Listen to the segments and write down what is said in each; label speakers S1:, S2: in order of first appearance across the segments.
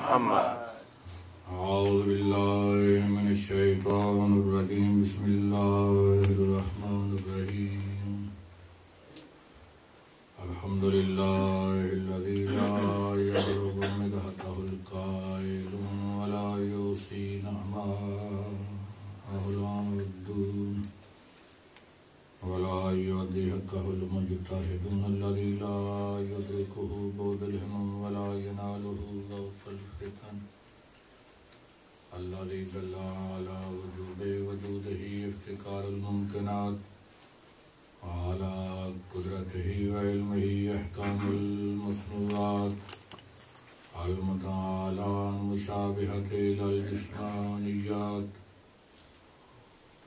S1: محمد.
S2: أعوذ بالله من الشيطان الرجيم. بسم الله الرحمن الرحيم. الحمد لله الذي لا يبلغ مدحته القائل ولا يوصي نعمه العابدون ولا يؤدي حقه المجتهدون الذي لا يدركه بعد الهمم ولا يناله ذوق الفتن الذي دل على وجوده افتكار الممكنات وعلى قدرته وعلمه احكام المصنوعات المتعالى عن مشابهة الجسمانيات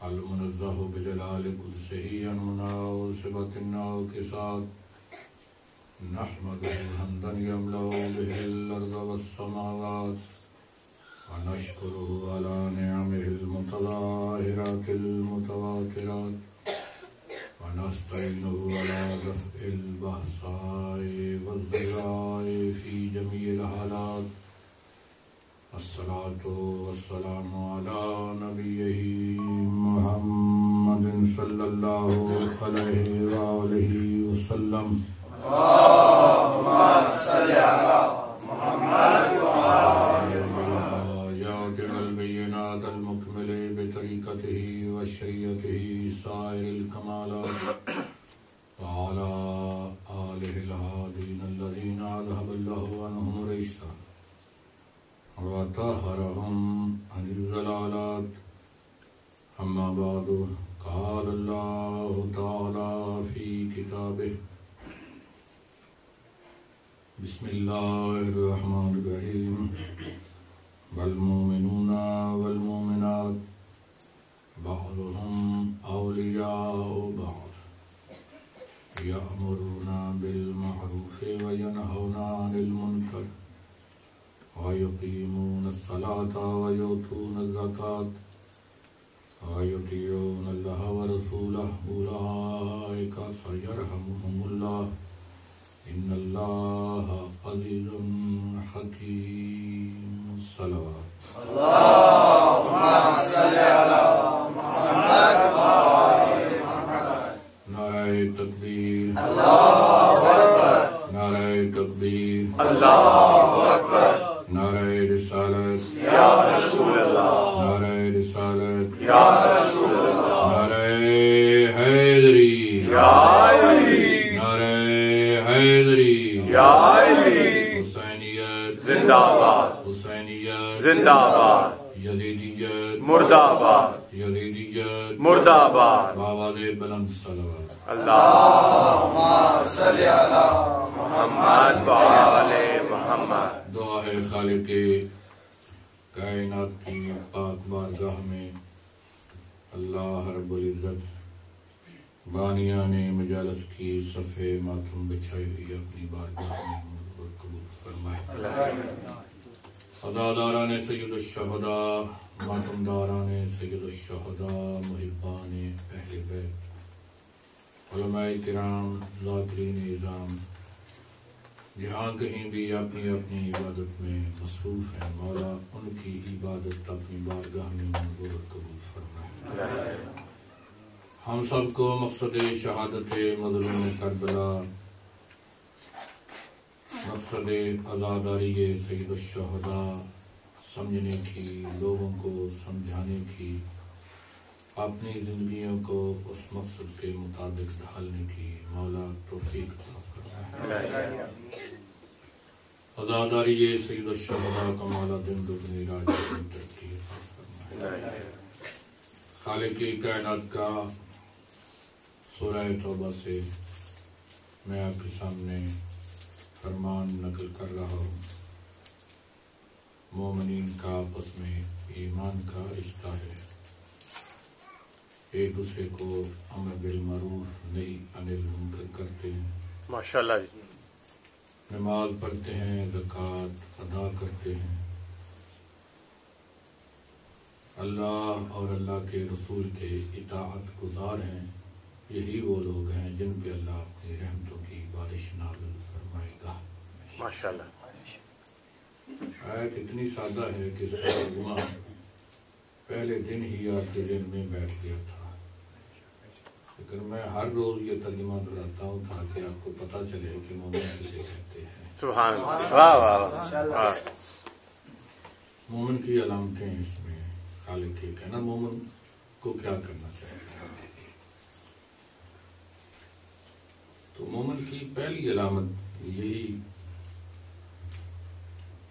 S2: المنزه بجلال قدسه عن مناسبة الناقصات نحمده حمدا يملأ به الأرض والسماوات ونشكره على نعمه المتظاهرات المتواترات ونستعينه على دفع البأساء والضراء في جميع الحالات. الصلاة والسلام على نبيه محمد صلى الله عليه وآله وسلم.
S1: اللهم صل على محمد وآل
S2: الآيات والبينات المكمل بطريقته وشريعته سائر الكمالات وعلى آله الهادين الذين أذهب الله عنهم الرجس وطهرهم عن الضلالات. أما بعد، قال الله تعالى في كتابه: بسم الله الرحمن الرحيم. والمؤمنون والمؤمنات بعضهم أولياء بعض يأمرون بالمعروف وينهون عن المنكر ويقيمون الصلاة ويؤتون الزكاة ويطيعون الله ورسوله أولئك سيرحمهم الله إن الله عزيز حكيم. الصلوات.
S1: اللهم صل على محمد وآل محمد.
S2: نعرہ تکبیر.
S1: اللہ اکبر.
S2: نعرہ تکبیر.
S1: اللہ اکبر.
S2: نعرہ رسالت.
S1: یا رسول اللہ.
S2: نعرہ رسالت.
S1: یا رسول اللہ.
S2: نعرہ حیدری.
S1: یا علی.
S2: نعرہ حیدری.
S1: یا علی.
S2: حسینیت
S1: زندہ باد.
S2: حسینیت
S1: زندہ باد.
S2: یزیدیت
S1: مرد آباد.
S2: یزیدیت
S1: مرد آباد.
S2: بآواز بلند صلوات.
S1: اللہم صلی علی محمد وآل محمد.
S2: دعا ہے خالق کائنات کی پاک بارگاہ میں اللہ رب العزت بانیان مجالس کی صفحے ماتم بچھائی ہوئی اپنی بارگاہ میں منظور قبول فرمائے. عزاداران سید الشہداء، ماتم داران سید الشہداء، محبان اہل بیت، علماء کرام، ذاکرین اعظام جہاں کہیں بھی اپنی اپنی عبادت میں مصروف ہیں، مولا ان کی عبادت اپنی بارگاہ میں منظور قبول فرمائے. ہم سب کو مقصد شہادت مظلوم کربلا، مقصد عزاداری سید الشہداء سمجھنے کی، لوگوں کو سمجھانے کی، اپنی زندگیوں کو اس مقصد کے مطابق ڈھالنے کی مولا توفیق عطا فرمائے. عزاداری سید الشہداء کا مولا دن دگنی رات چوگنی ترقی عطا فرمائے. خالق کائنات کا سورہ توبہ سے میں آپ کے سامنے فرمان نقل کر رہا ہوں. مومنین کا آپس میں ایمان کا رشتہ ہے، ایک دوسرے کو امر بالمعروف نہی عن المنکر کرتے ہیں،
S1: ماشاءاللہ جی.
S2: نماز پڑھتے ہیں، زکوٰۃ ادا کرتے ہیں. اللہ اور اللہ کے رسول کے اطاعت گزار ہیں. یہی وہ لوگ ہیں جن پہ اللہ اپنی رحمتوں کی بارش نازل فرمائے گا.
S1: ماشاءاللہ.
S2: آیت اتنی سادہ ہے کہ اس کا ترجمہ پہلے دن ہی آپ کے ذہن میں بیٹھ گیا تھا، لیکن میں ہر روز یہ ترجمہ دہراتا ہوں تاکہ آپ کو پتہ چلے کہ مومن کسے کہتے ہیں۔
S1: سبحان اللہ، واہ واہ واہ۔
S2: مومن کی علامتیں اس میں خالق یہ کہنا مومن کو کیا کرنا چاہیے۔ تو مومن کی پہلی علامت یہی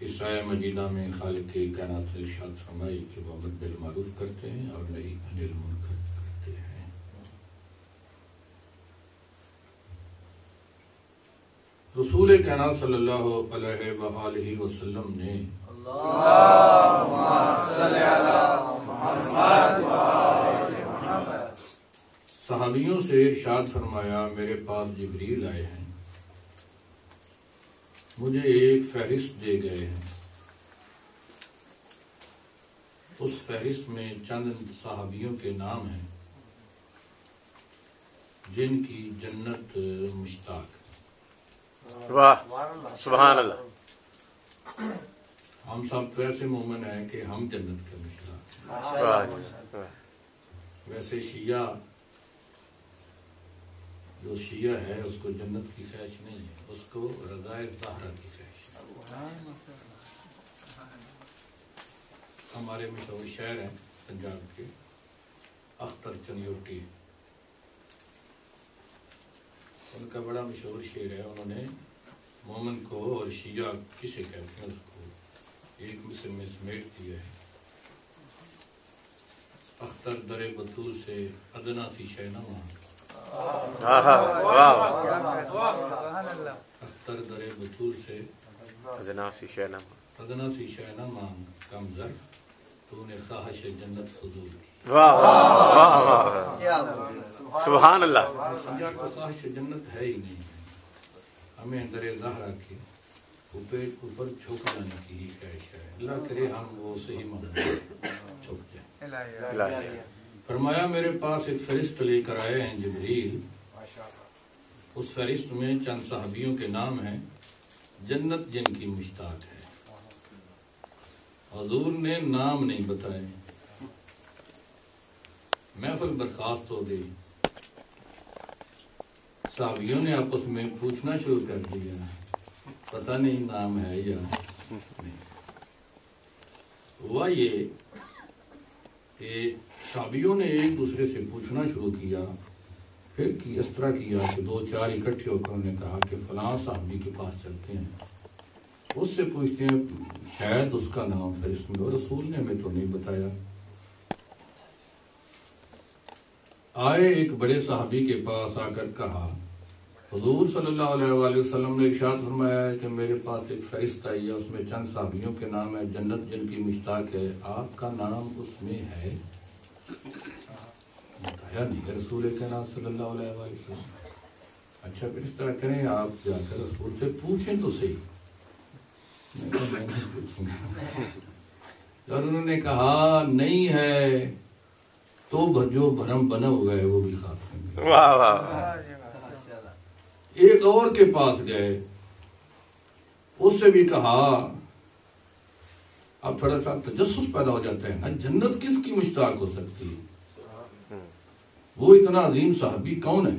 S2: اس آیہ مجیدہ میں خالق کی کائنات نے ارشاد فرمائی کہ وہ امر بالمعروف کرتے ہیں اور نہی عن المنکر کرتے ہیں۔ رسول کائنات صلی اللہ علیہ وآلہ وسلم نے صحابیوں سے ارشاد فرمایا میرے پاس جبریل آئے ہیں، مجھے ایک فہرست دے گئے ہیں، اس فہرست میں چند صحابیوں کے نام ہیں جن کی جنت مشتاق۔
S1: واہ سبحان اللہ۔
S2: ہم سب تو ایسے مومن ہیں کہ ہم جنت کے مشتاق ہیں۔
S1: واہ،
S2: ویسے شیعہ جو شیعہ ہے اس کو جنت کی خواہش نہیں ہے، اس کو رضائے طاہرہ کی خواہش ہے۔ ہمارے مشہور شاعر ہیں پنجاب کے اختر چنیوٹی، ان کا بڑا مشہور شعر ہے، انہوں نے مومن کو اور شیعہ کسے کہتے ہیں اس کو ایک مصر میں سمیٹ دیا ہے۔ اختر در بطول سے ادنا سی شے نہ مانگ، اختر در بطول سے
S1: ادنا سی شے
S2: نہ مانگ، کم ظرف تو نے خواہش جنت فضول کی۔
S1: واہ واہ واہ، سبحان اللہ۔
S2: سمجھا کو خواہش جنت ہے ہی نہیں، ہمیں در زہرا کے اوپر جھک جانے کی ہی خواہش ہے۔ اللہ کرے ہم وہ صحیح معنی جھک جائیں۔ فرمایا میرے پاس ایک فہرست لے کر آئے ہیں جبریل، اس فہرست میں چند صحابیوں کے نام ہیں جنت جن کی مشتاق ہے۔ حضور نے نام نہیں بتائے، محفل برخاست ہو گئی، صحابیوں نے آپس میں پوچھنا شروع کر دیا پتہ نہیں نام ہے یا نہیں۔ ہوا یہ کہ صحابیوں نے ایک دوسرے سے پوچھنا شروع کیا، پھر اس طرح کیا کہ دو چار اکٹھے ہو کر انہوں نے کہا کہ فلاں صحابی کے پاس چلتے ہیں، اس سے پوچھتے ہیں شاید اس کا نام فہرست میں ہو، رسول نے ہمیں تو نہیں بتایا۔ آئے ایک بڑے صحابی کے پاس آ کر کہا حضور صلی اللہ علیہ وآلہ وسلم نے ارشاد فرمایا ہے کہ میرے پاس ایک فہرست آئی ہے، اس میں چند صحابیوں کے نام ہے، جنت جن کی مشتاق ہے، آپ کا نام اس میں ہے؟ بتایا نہیں ہے رسول کائنات صلی اللہ علیہ وآلہ وسلم۔ اچھا پھر اس طرح کریں آپ جا کر رسول سے پوچھیں تو صحیح۔ میں نہیں پوچھوں گا، اور انہوں نے کہا نہیں ہے تو جو بھرم بنا ہوا ہے وہ بھی خاتم۔
S1: واہ واہ۔
S2: ایک اور کے پاس گئے، اس سے بھی کہا، اب تھوڑا سا تجسس پیدا ہو جاتا ہے نا، جنت کس کی مشتاق ہو سکتی ہے؟ وہ اتنا عظیم صحابی کون ہے؟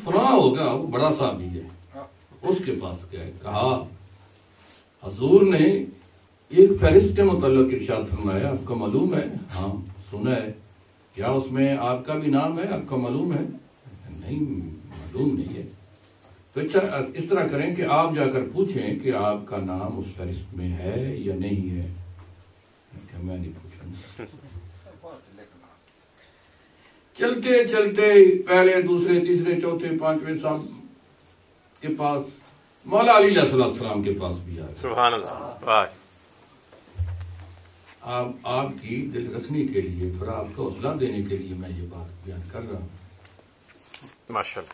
S2: فلاں ہوگا، وہ بڑا صحابی ہے۔ اس کے پاس گئے، کہا حضور نے ایک فہرست کے متعلق ارشاد فرمایا، آپ کو معلوم ہے؟ ہاں سنا ہے۔ کیا اس میں آپ کا بھی نام ہے؟ آپ کو معلوم ہے؟ نہیں معلوم نہیں ہے۔ تو اچھا اس طرح کریں کہ آپ جا کر پوچھیں کہ آپ کا نام اس فہرست میں ہے یا نہیں ہے۔ میں نہیں پوچھوں۔ چلتے چلتے پہلے دوسرے تیسرے چوتھے پانچویں صاحب کے پاس، مولا علی علیہ السلام کے پاس بھی آئے۔
S1: سبحان اللہ، واہ۔
S2: آپ کی دل رکھنے کے لیے، تھوڑا آپ کو حوصلہ دینے کے لیے میں یہ بات بیان کر رہا ہوں۔
S1: ماشاءاللہ۔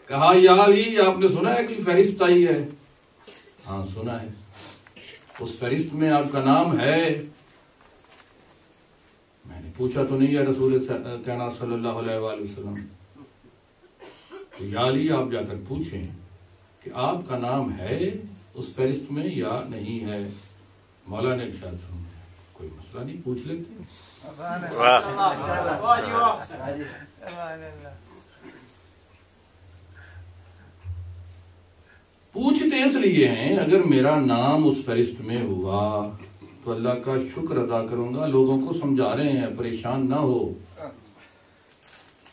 S2: کہا یا علی آپ نے سنا ہے کوئی فہرست آئی ہے؟ ہاں سنا ہے۔ اس فہرست میں آپ کا نام ہے؟ میں نے پوچھا تو نہیں ہے رسول کائنات صلی اللہ علیہ وآلہ وسلم۔ تو یا علی آپ جا کر پوچھیں کہ آپ کا نام ہے اس فہرست میں یا نہیں ہے؟ مولا نے ارشاد فرمایا کوئی مسئلہ نہیں، پوچھ لیتے ہیں۔ پوچھتے اس لیے ہیں اگر میرا نام اس فہرست میں ہوا تو اللہ کا شکر ادا کروں گا، لوگوں کو سمجھا رہے ہیں پریشان نہ ہو،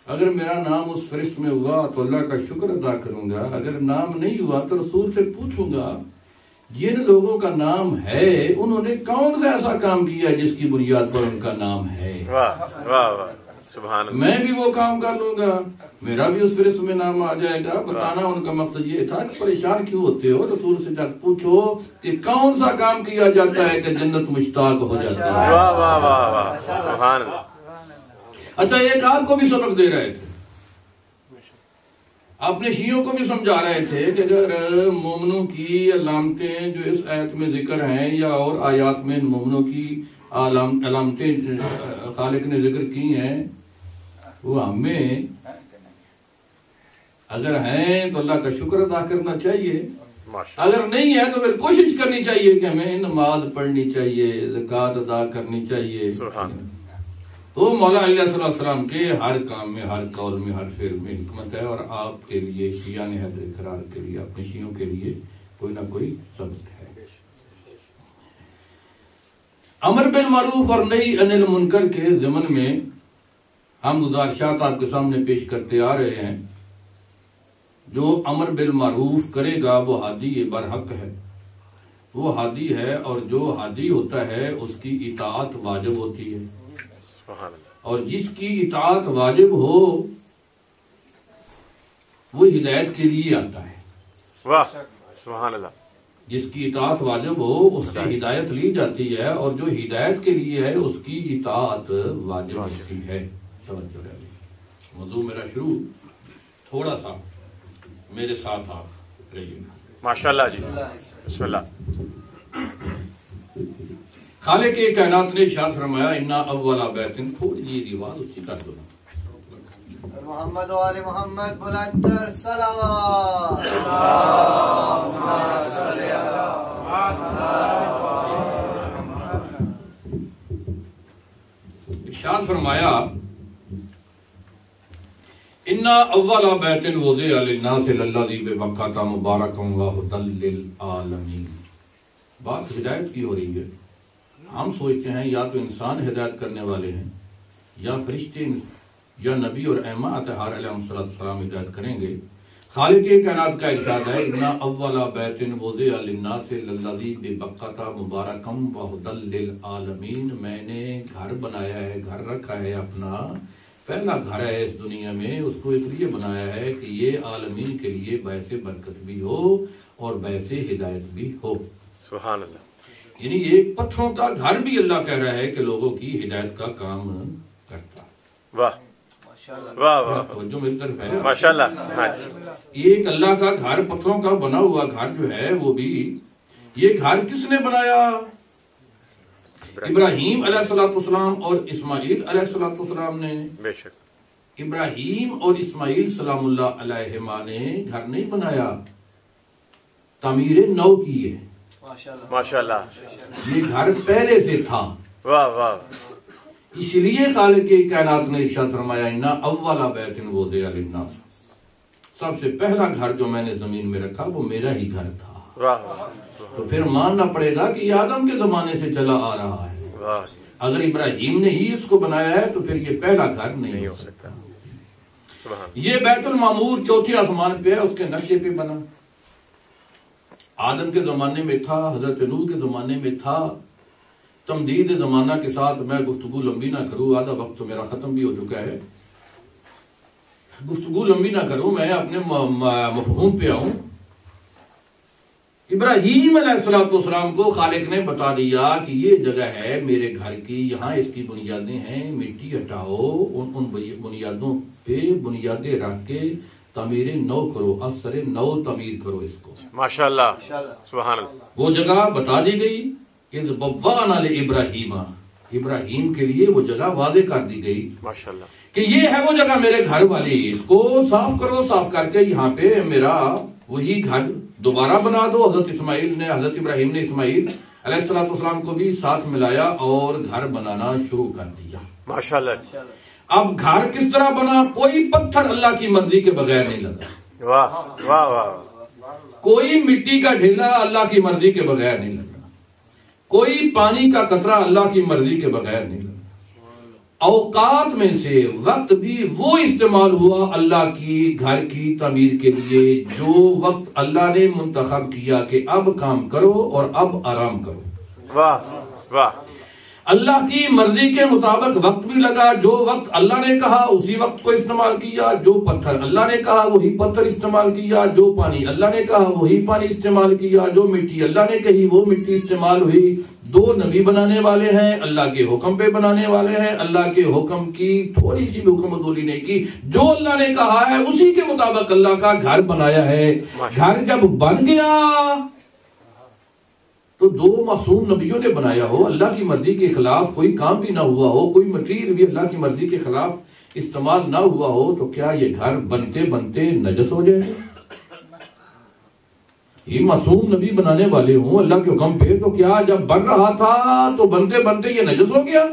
S2: اگر میرا نام اس فہرست میں ہوا تو اللہ کا شکر ادا کروں گا، اگر نام نہیں ہوا تو رسول سے پوچھوں گا جن لوگوں کا نام ہے انہوں نے کون سا ایسا کام کیا جس کی بنیاد پر ان کا نام ہے، میں بھی وہ کام کر لوں گا، میرا بھی اس فہرست میں نام آ جائے گا۔ بتانا ان کا مقصد یہ تھا کہ پریشان کیوں ہوتے ہو، رسول سے جا پوچھو کہ کون سا کام کیا جاتا ہے کہ جنت مشتاق ہو جاتا ہے۔ اچھا ایک آپ کو بھی سبق دے رہے تھے، اپنے شیعوں کو بھی سمجھا رہے تھے کہ اگر مومنوں کی علامتیں جو اس آیت میں ذکر ہیں یا اور آیات میں مومنوں کی علامتیں خالق نے ذکر کی ہیں وہ ہمیں اگر ہیں تو اللہ کا شکر ادا کرنا چاہیے، اگر نہیں ہے تو پھر کوشش کرنی چاہیے کہ ہمیں نماز پڑھنی چاہیے، زکوٰۃ ادا کرنی چاہیے۔ تو مولا علیہ السلام کے ہر کام میں، ہر قول میں، ہر فعل میں حکمت ہے، اور آپ کے لیے شیعہ حیدر اقرار کے لیے، اپنے شیعوں کے لیے کوئی نہ کوئی سبق ہے۔ امر بالمعروف اور نہی عن المنکر کے ضمن میں ہم گزارشات آپ کے سامنے پیش کرتے آ رہے ہیں۔ جو امر بالمعروف کرے گا وہ ہادی برحق ہے، وہ ہادی ہے، اور جو ہادی ہوتا ہے اس کی اطاعت واجب ہوتی ہے، اور جس کی اطاعت واجب ہو وہ ہدایت کے لیے آتا ہے۔
S1: واہ سبحان اللہ۔
S2: جس کی اطاعت واجب ہو اس سے ہدایت لی جاتی ہے، اور جو ہدایت کے لیے ہے اس کی اطاعت واجب ہوتی ہے۔ موضوع میرا شروع تھوڑا سا میرے ساتھ آپ رہیے۔
S1: ماشاءاللہ جی، بسم اللہ۔
S2: خالق کائنات نے ارشاد فرمایا انا اول بیت، تھوڑی جی رواج اسی کر دو
S3: محمد و آل محمد بلندر صلوات۔
S2: ارشاد فرمایا انا اول بیت وضع للناس للذی ببکۃ مبارکا وہدی للعالمین۔ بات ہدایت کی ہو رہی ہے۔ ہم سوچتے ہیں یا تو انسان ہدایت کرنے والے ہیں یا فرشتے یا نبی اور ائمہ اطہار علیہ السلام ہدایت کریں گے۔ خالق کائنات کا ارشاد ہے انا اول بیت وضع للناس للذی ببکۃ مبارکا وہدی للعالمین، میں نے گھر بنایا ہے، گھر رکھا ہے اپنا، پہلا گھر ہے اس دنیا میں، اس کو اس لیے بنایا ہے کہ یہ عالمین کے لیے باعث برکت بھی ہو اور باعث ہدایت بھی ہو۔
S1: سبحان اللہ۔
S2: یعنی ایک پتھروں کا گھر بھی اللہ کہہ رہا ہے کہ لوگوں کی ہدایت کا کام کرتا۔
S1: واہ واہ واہ،
S2: توجہ میری طرف ہے
S1: ماشاءاللہ۔
S2: ایک اللہ کا گھر، پتھروں کا بنا ہوا گھر جو ہے وہ بھی، یہ گھر کس نے بنایا؟ ابراہیم علیہ السلام اور اسماعیل علیہ السلام نے۔
S1: بے شک
S2: ابراہیم اور اسماعیل سلام اللہ علیہما نے گھر نہیں بنایا، تعمیر نو کی ہے۔
S1: ماشاءاللہ۔
S2: یہ گھر پہلے سے تھا،
S1: واہ واہ،
S2: اس لیے خالق کائنات نے ارشاد فرمایا انا اول بیت وضع للناس، سب سے پہلا گھر جو میں نے زمین میں رکھا وہ میرا ہی گھر تھا۔
S1: واہ واہ
S2: تو پھر ماننا پڑے گا کہ یہ آدم کے زمانے سے چلا آ رہا ہے۔
S1: واہ،
S2: اگر ابراہیم نے ہی اس کو بنایا ہے تو پھر یہ پہلا گھر نہیں ہو سکتا۔
S1: سبحان
S2: یہ بیت المعمور چوتھے آسمان پہ ہے، اس کے نقشے پہ بنا، آدم کے زمانے میں تھا، حضرت نوح کے زمانے میں تھا۔ تمدید زمانہ کے ساتھ میں گفتگو لمبی نہ کروں، آدھا وقت تو میرا ختم بھی ہو چکا ہے، گفتگو لمبی نہ کروں، میں اپنے مفہوم پہ آؤں۔ ابراہیم علیہ السلام کو خالق نے بتا دیا کہ یہ جگہ ہے میرے گھر کی، یہاں اس کی بنیادیں ہیں، مٹی ہٹاؤ، ان بنیادوں پہ بنیادیں رکھ کے تعمیر نو کرو، اثر نو تعمیر کرو اس کو۔
S1: ماشاءاللہ، سبحان اللہ۔
S2: وہ جگہ بتا دی گئی، اذ بوأنا لابراہیم، ابراہیم کے لیے وہ جگہ واضح کر دی گئی
S1: ماشاءاللہ
S2: کہ یہ ہے وہ جگہ میرے گھر والی، اس کو صاف کرو، صاف کر کے یہاں پہ میرا وہی گھر دوبارہ بنا دو. حضرت ابراہیم نے اسماعیل علیہ السلام کو بھی ساتھ ملایا اور گھر بنانا شروع کر دیا.
S1: ماشاءاللہ.
S2: اب گھر کس طرح بنا؟ کوئی پتھر اللہ کی مرضی کے بغیر نہیں لگا.
S1: واہ واہ واہ.
S2: کوئی مٹی کا ڈھیلا اللہ کی مرضی کے بغیر نہیں لگا. کوئی پانی کا قطرہ اللہ کی مرضی کے بغیر نہیں لگا. اوقات میں سے وقت بھی وہ استعمال ہوا اللہ کی گھر کی تعمیر کے لیے جو وقت اللہ نے منتخب کیا کہ اب کام کرو اور اب آرام کرو.
S1: واہ واہ.
S2: اللہ کی مرضی کے مطابق وقت بھی لگا. جو وقت اللہ نے کہا اسی وقت کو استعمال کیا. جو پتھر اللہ نے کہا وہی پتھر استعمال کیا. جو پانی اللہ نے کہا وہی پانی استعمال کیا. جو مٹی اللہ نے کہی وہ مٹی استعمال ہوئی. 2 نبی بنانے والے ہیں, اللہ کے حکم پہ بنانے والے ہیں. اللہ کے حکم کی تھوڑی سی بھی حکم عدولی نہیں کی. جو اللہ نے کہا ہے اسی کے مطابق اللہ کا گھر بنایا ہے. گھر جب بن گیا تو 2 معصوم نبیوں نے بنایا ہو, اللہ کی مرضی کے خلاف کوئی کام بھی نہ ہوا ہو, کوئی مٹیریل بھی اللہ کی مرضی کے خلاف استعمال نہ ہوا ہو, تو کیا یہ گھر بنتے بنتے نجس ہو جائے؟ یہ معصوم نبی بنانے والے ہوں اللہ کے حکم پہ, تو کیا جب بن رہا تھا تو بنتے بنتے یہ نجس ہو گیا؟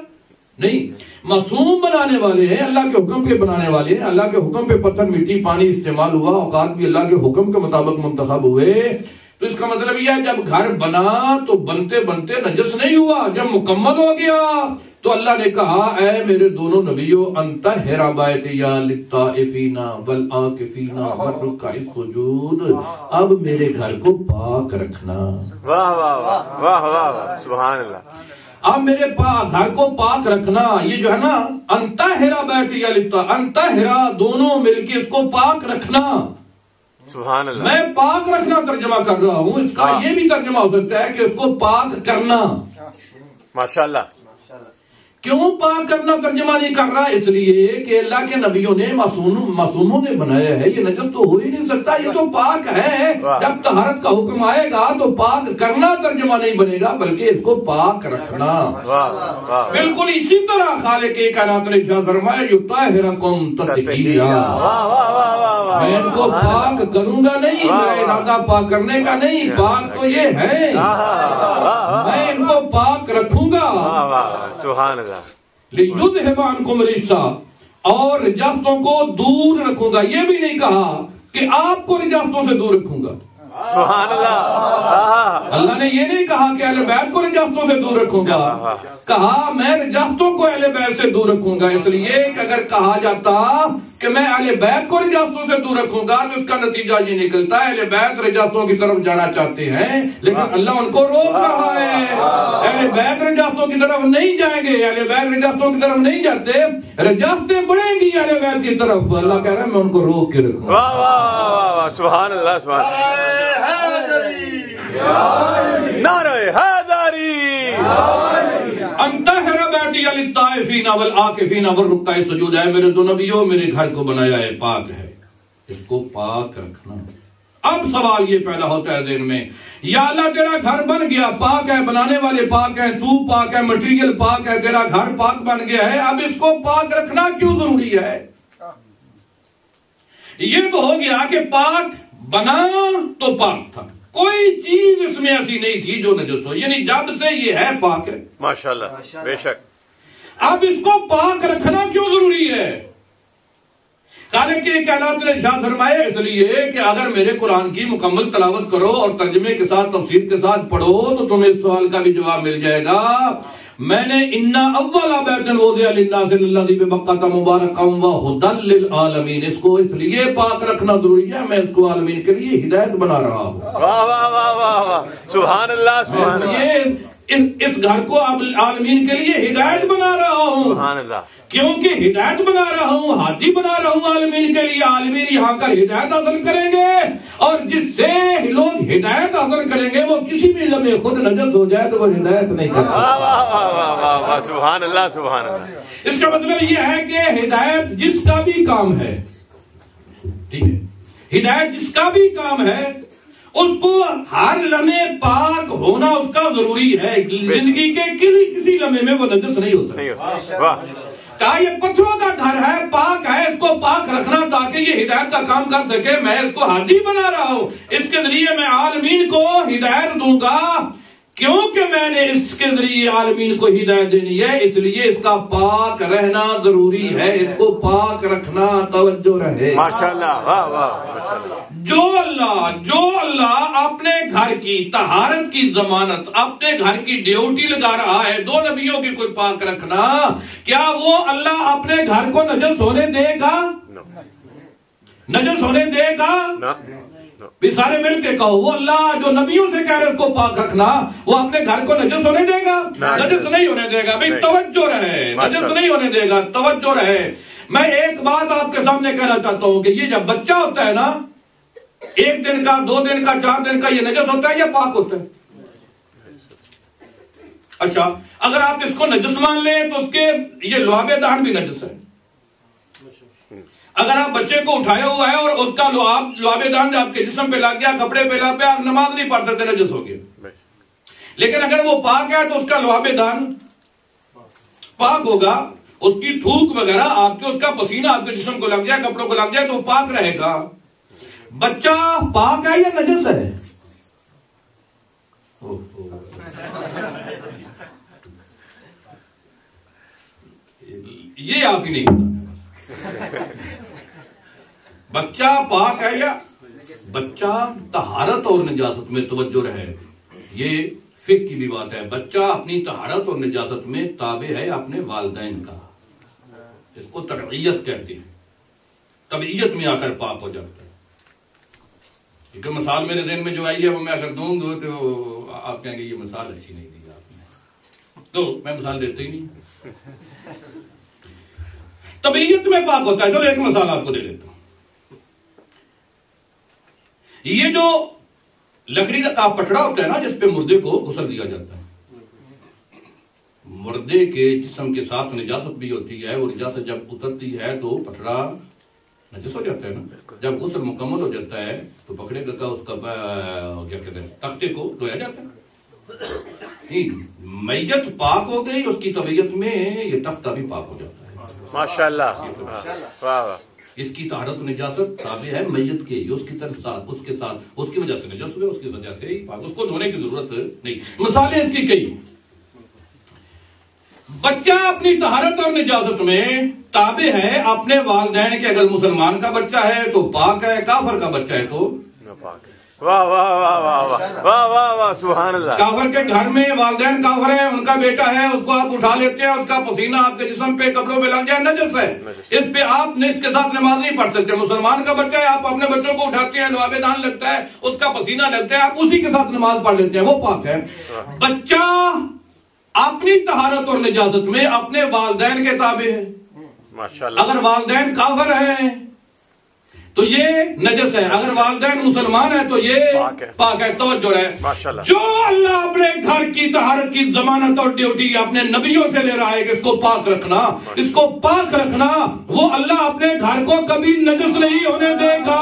S2: نہیں. معصوم بنانے والے ہیں, اللہ کے حکم پہ بنانے والے ہیں. اللہ کے حکم پہ پتھر مٹی پانی استعمال ہوا, اوقات بھی اللہ کے حکم کے مطابق منتخب ہوئے. تو اس کا مطلب یہ ہے جب گھر بنا تو بنتے بنتے نجس نہیں ہوا. جب مکمل ہو گیا تو اللہ نے کہا اے میرے دونوں نبیوں انطہر بیتی للطائفین والعاکفین والرکع السجود, اب میرے گھر کو پاک رکھنا.
S1: واہ واہ واہ واہ واہ. سبحان اللہ.
S2: اب میرے گھر کو پاک رکھنا, یہ جو ہے نا انطہر بیتی انطہر دونوں مل کے اس کو پاک رکھنا.
S1: سبحان اللہ.
S2: میں پاک رکھنا ترجمہ کر رہا ہوں, اس کا یہ بھی ترجمہ ہو سکتا ہے کہ اس کو پاک کرنا.
S1: ماشاءاللہ.
S2: کیوں پاک کرنا ترجمہ نہیں کر رہا؟ اس لیے کہ اللہ کے نبیوں نے معصوموں نے بنایا ہے, یہ نجس تو ہو ہی نہیں سکتا, یہ تو پاک ہے. جب طہارت کا حکم آئے گا تو پاک کرنا ترجمہ نہیں بنے گا بلکہ اس کو پاک رکھنا. بالکل اسی طرح خالق کائنات نے کیا فرمایا یطہرکم تطہیرا. میں ان کو پاک کروں گا نہیں, میرا ارادہ پاک کرنے کا نہیں, پاک تو یہ ہے میں ان کو پاک رکھوں گا.
S1: سبحان اللہ.
S2: لِيُذْهِبَ عَنْكُمْ الرِّجْسَ, اور رجاستوں کو دور رکھوں گا. یہ بھی نہیں کہا کہ آپ کو رجاستوں سے دور رکھوں گا.
S1: سبحان اللہ.
S2: اللہ نے یہ نہیں کہا کہ اہل بیت کو رجاستوں سے دور رکھوں گا, کہا میں رجاستوں کو اہل بیت سے دور رکھوں گا. اس لیے کہ اگر کہا جاتا کہ میں اہل بیت کو رجاستوں سے دور رکھوں گا تو اس کا نتیجہ یہ نکلتا ہے اہل بیت رجاستوں کی طرف جانا چاہتے ہیں لیکن اللہ ان کو روک رہا ہے. اہل بیت رجاستوں کی طرف نہیں جائیں گے, اہل بیت رجاستوں کی طرف نہیں جاتے, رجاستیں بڑھیں گی اہل بیت کی طرف. اللہ کہہ رہا ہے میں ان کو روک کے رکھوں.
S1: واہ واہ واہ. سبحان اللہ. سبحان اللہ. نعرہ حیدری.
S2: انطہر بیتی للطائفین والعاکفین والرکع السجود. ہے میرے 2 نبیوں, میرے گھر کو بنایا ہے, پاک ہے, اس کو پاک رکھنا. اب سوال یہ پیدا ہوتا ہے ذہن میں, یا اللہ تیرا گھر بن گیا, پاک ہے, بنانے والے پاک ہیں, تو پاک ہے, مٹیریل پاک ہے, تیرا گھر پاک بن گیا ہے, اب اس کو پاک رکھنا کیوں ضروری ہے؟ یہ تو ہو گیا کہ پاک بنا تو پاک تھا, کوئی چیز اس میں ایسی نہیں تھی جو نجس ہو, یعنی جب سے یہ ہے پاک ہے.
S1: ماشاءاللہ. بے شک.
S2: اب اس کو پاک رکھنا کیوں ضروری ہے؟ خالق کائنات نے ارشاد فرمایا اس لیے کہ اگر میرے قرآن کی مکمل تلاوت کرو اور ترجمے کے ساتھ تفسیر کے ساتھ پڑھو تو تمہیں اس سوال کا بھی جواب مل جائے گا. میں نے اِنَّ أَوَّلَ بَيْتٍ وُضِعَ لِلنَّاسِ لَلَّذِي بِبَكَّةَ مُبَارَكًا وَهُدًى لِلْعَالَمِينَ, اس کو اس لیے پاک رکھنا ضروری ہے, میں اس کو عالمین کے لیے ہدایت بنا رہا ہوں.
S1: واہ واہ واہ واہ واہ. سبحان اللہ. سبحان اللہ.
S2: اس گھر کو عالمین کے لیے ہدایت بنا رہا ہوں.
S1: سبحان اللہ.
S2: کیونکہ ہدایت بنا رہا ہوں, ہادی بنا رہا ہوں عالمین کے لیے. عالمین یہاں کر ہدایت حاصل کریں گے, اور جس سے لوگ ہدایت حاصل کریں گے وہ کسی بھی لمحے خود نجس ہو جائے تو وہ ہدایت نہیں کرتا.
S1: واہ واہ واہ واہ واہ. سبحان اللہ. سبحان اللہ.
S2: اس کا مطلب یہ ہے کہ ہدایت جس کا بھی کام ہے, ٹھیک ہے, ہدایت جس کا بھی کام ہے اس کو ہر لمحے پاک ہونا اس کا ضروری ہے. زندگی کے کسی لمحے میں وہ نجس نہیں ہو سکتا. کہا یہ پتھروں کا گھر ہے، پاک ہے، اس کو پاک رکھنا تاکہ یہ ہدایت کا کام کر سکے. میں اس کو ہادی بنا رہا ہوں، اس کے ذریعے میں عالمین کو ہدایت دوں گا. کیونکہ میں نے اس کے ذریعے عالمین کو ہدایت دینی ہے، اس لیے اس کا پاک رہنا ضروری ہے، اس کو پاک رکھنا توجہ رہے.
S1: ماشاءاللہ، واہ واہ.
S2: جو اللہ اپنے گھر کی طہارت کی ضمانت اپنے گھر کی ڈیوٹی لگا رہا ہے، دو نبیوں کی کوئی پاک رکھنا، کیا وہ اللہ اپنے گھر کو نجس ہونے دے گا؟ نجس ہونے دے گا؟ بھی سارے مل کے کہو، وہ اللہ جو نبیوں سے کہہ رہے اس کو پاک رکھنا، وہ اپنے گھر کو نجس ہونے دے گا؟ نجس نہیں ہونے دے گا. بھئی توجہ رہے، نجس نہیں ہونے دے گا، توجہ رہے. میں ایک بات آپ کے سامنے کہنا چاہتا ہوں کہ یہ جب بچہ ہوتا ہے نا، 1 دن کا، 2 دن کا، 4 دن کا، یہ نجس ہوتا ہے یا پاک ہوتا ہے؟ اچھا، اگر آپ اس کو نجس مان لیں تو اس کے یہ لعاب دہن بھی نجس ہے. اگر آپ بچے کو اٹھایا ہوا ہے اور اس کا لعاب دہن آپ کے جسم پہ لگ گیا، کپڑے پہ لگ گیا، آپ نماز نہیں پڑھ سکتے، نجس ہو گیا. لیکن اگر وہ پاک ہے تو اس کا لعاب دہن پاک ہوگا، اس کی تھوک وغیرہ آپ کے، اس کا پسینہ آپ کے جسم کو لگ جائے، کپڑوں کو لگ جائے تو وہ پاک رہے گا. بچہ پاک ہے یا نجس ہے؟ یہ آپ ہی نہیں بتانا. بچہ پاک ہے یا بچہ طہارت اور نجاست میں توجہ رہے، یہ فقہ کی بھی بات ہے. بچہ اپنی طہارت اور نجاست میں تابع ہے اپنے والدین کا، اس کو تربیت کہتے ہیں. طبیعت میں آ کر پاک ہو جاتا ہے. کیونکہ مثال میرے ذہن میں جو آئی ہے وہ میں اگر دوں گا تو آپ کہیں گے یہ مثال اچھی نہیں دی آپ نے، تو میں مثال دیتے ہی نہیں. طبیعت میں پاک ہوتا ہے. چلو ایک مثال آپ کو دے دیتا ہوں. یہ جو لکڑی کا پٹڑا ہوتا ہے نا، جس پہ مردے کو غسل دیا جاتا ہے، مردے کے جسم کے ساتھ نجاست بھی ہوتی ہے، وہ نجاست جب اترتی ہے تو پٹڑا نجس ہو جاتا ہے نا. جب غسل مکمل ہو جاتا ہے تو پکڑے کا اس کا کیا کہتے ہیں، تختے کو دھویا جاتا ہے. میت پاک ہو گئی، اس کی طبیعت میں یہ تختہ بھی پاک ہو جاتا ہے.
S1: ماشاءاللہ.
S2: اس کی طہارت نجاست تابع ہے میت کے، اس کی طرف ساتھ اس کے ساتھ اس کی وجہ سے نجس ہوئے، اس کی وجہ سے ہی پاک، اس کو دھونے کی ضرورت نہیں. مثالیں اس کی کئی. بچہ اپنی طہارت اور نجاست میں تابع ہے اپنے والدین کے. اگر مسلمان کا بچہ ہے تو پاک ہے، کافر کا بچہ ہے تو
S1: واہ واہ واہ واہ واہ واہ واہ، سبحان اللہ.
S2: کافر کے گھر میں والدین کافر ہیں، ان کا بیٹا ہے، اس کو آپ اٹھا لیتے ہیں، اس کا پسینہ آپ کے جسم پہ، کپڑوں پہ لگ جائے، نجس ہے. اس پہ آپ اس کے ساتھ نماز نہیں پڑھ سکتے. مسلمان کا بچہ ہے، آپ اپنے بچوں کو اٹھاتے ہیں، لعاب دہن لگتا ہے، اس کا پسینہ لگتا ہے، آپ اسی کے ساتھ نماز پڑھ لیتے ہیں، وہ پاک ہے. بچہ اپنی طہارت اور نجاست میں اپنے والدین کے تابع ہے.
S1: ماشاءاللہ.
S2: اگر والدین کافر ہیں تو یہ نجس ہے، اگر والدین مسلمان ہیں تو یہ پاک ہے. توجہ رہے، جو اللہ اپنے گھر کی طہارت کی ضمانت اور ڈیوٹی اپنے نبیوں سے لے رہا ہے کہ اس کو پاک رکھنا، اس کو پاک رکھنا، وہ اللہ اپنے گھر کو کبھی نجس نہیں ہونے دے گا.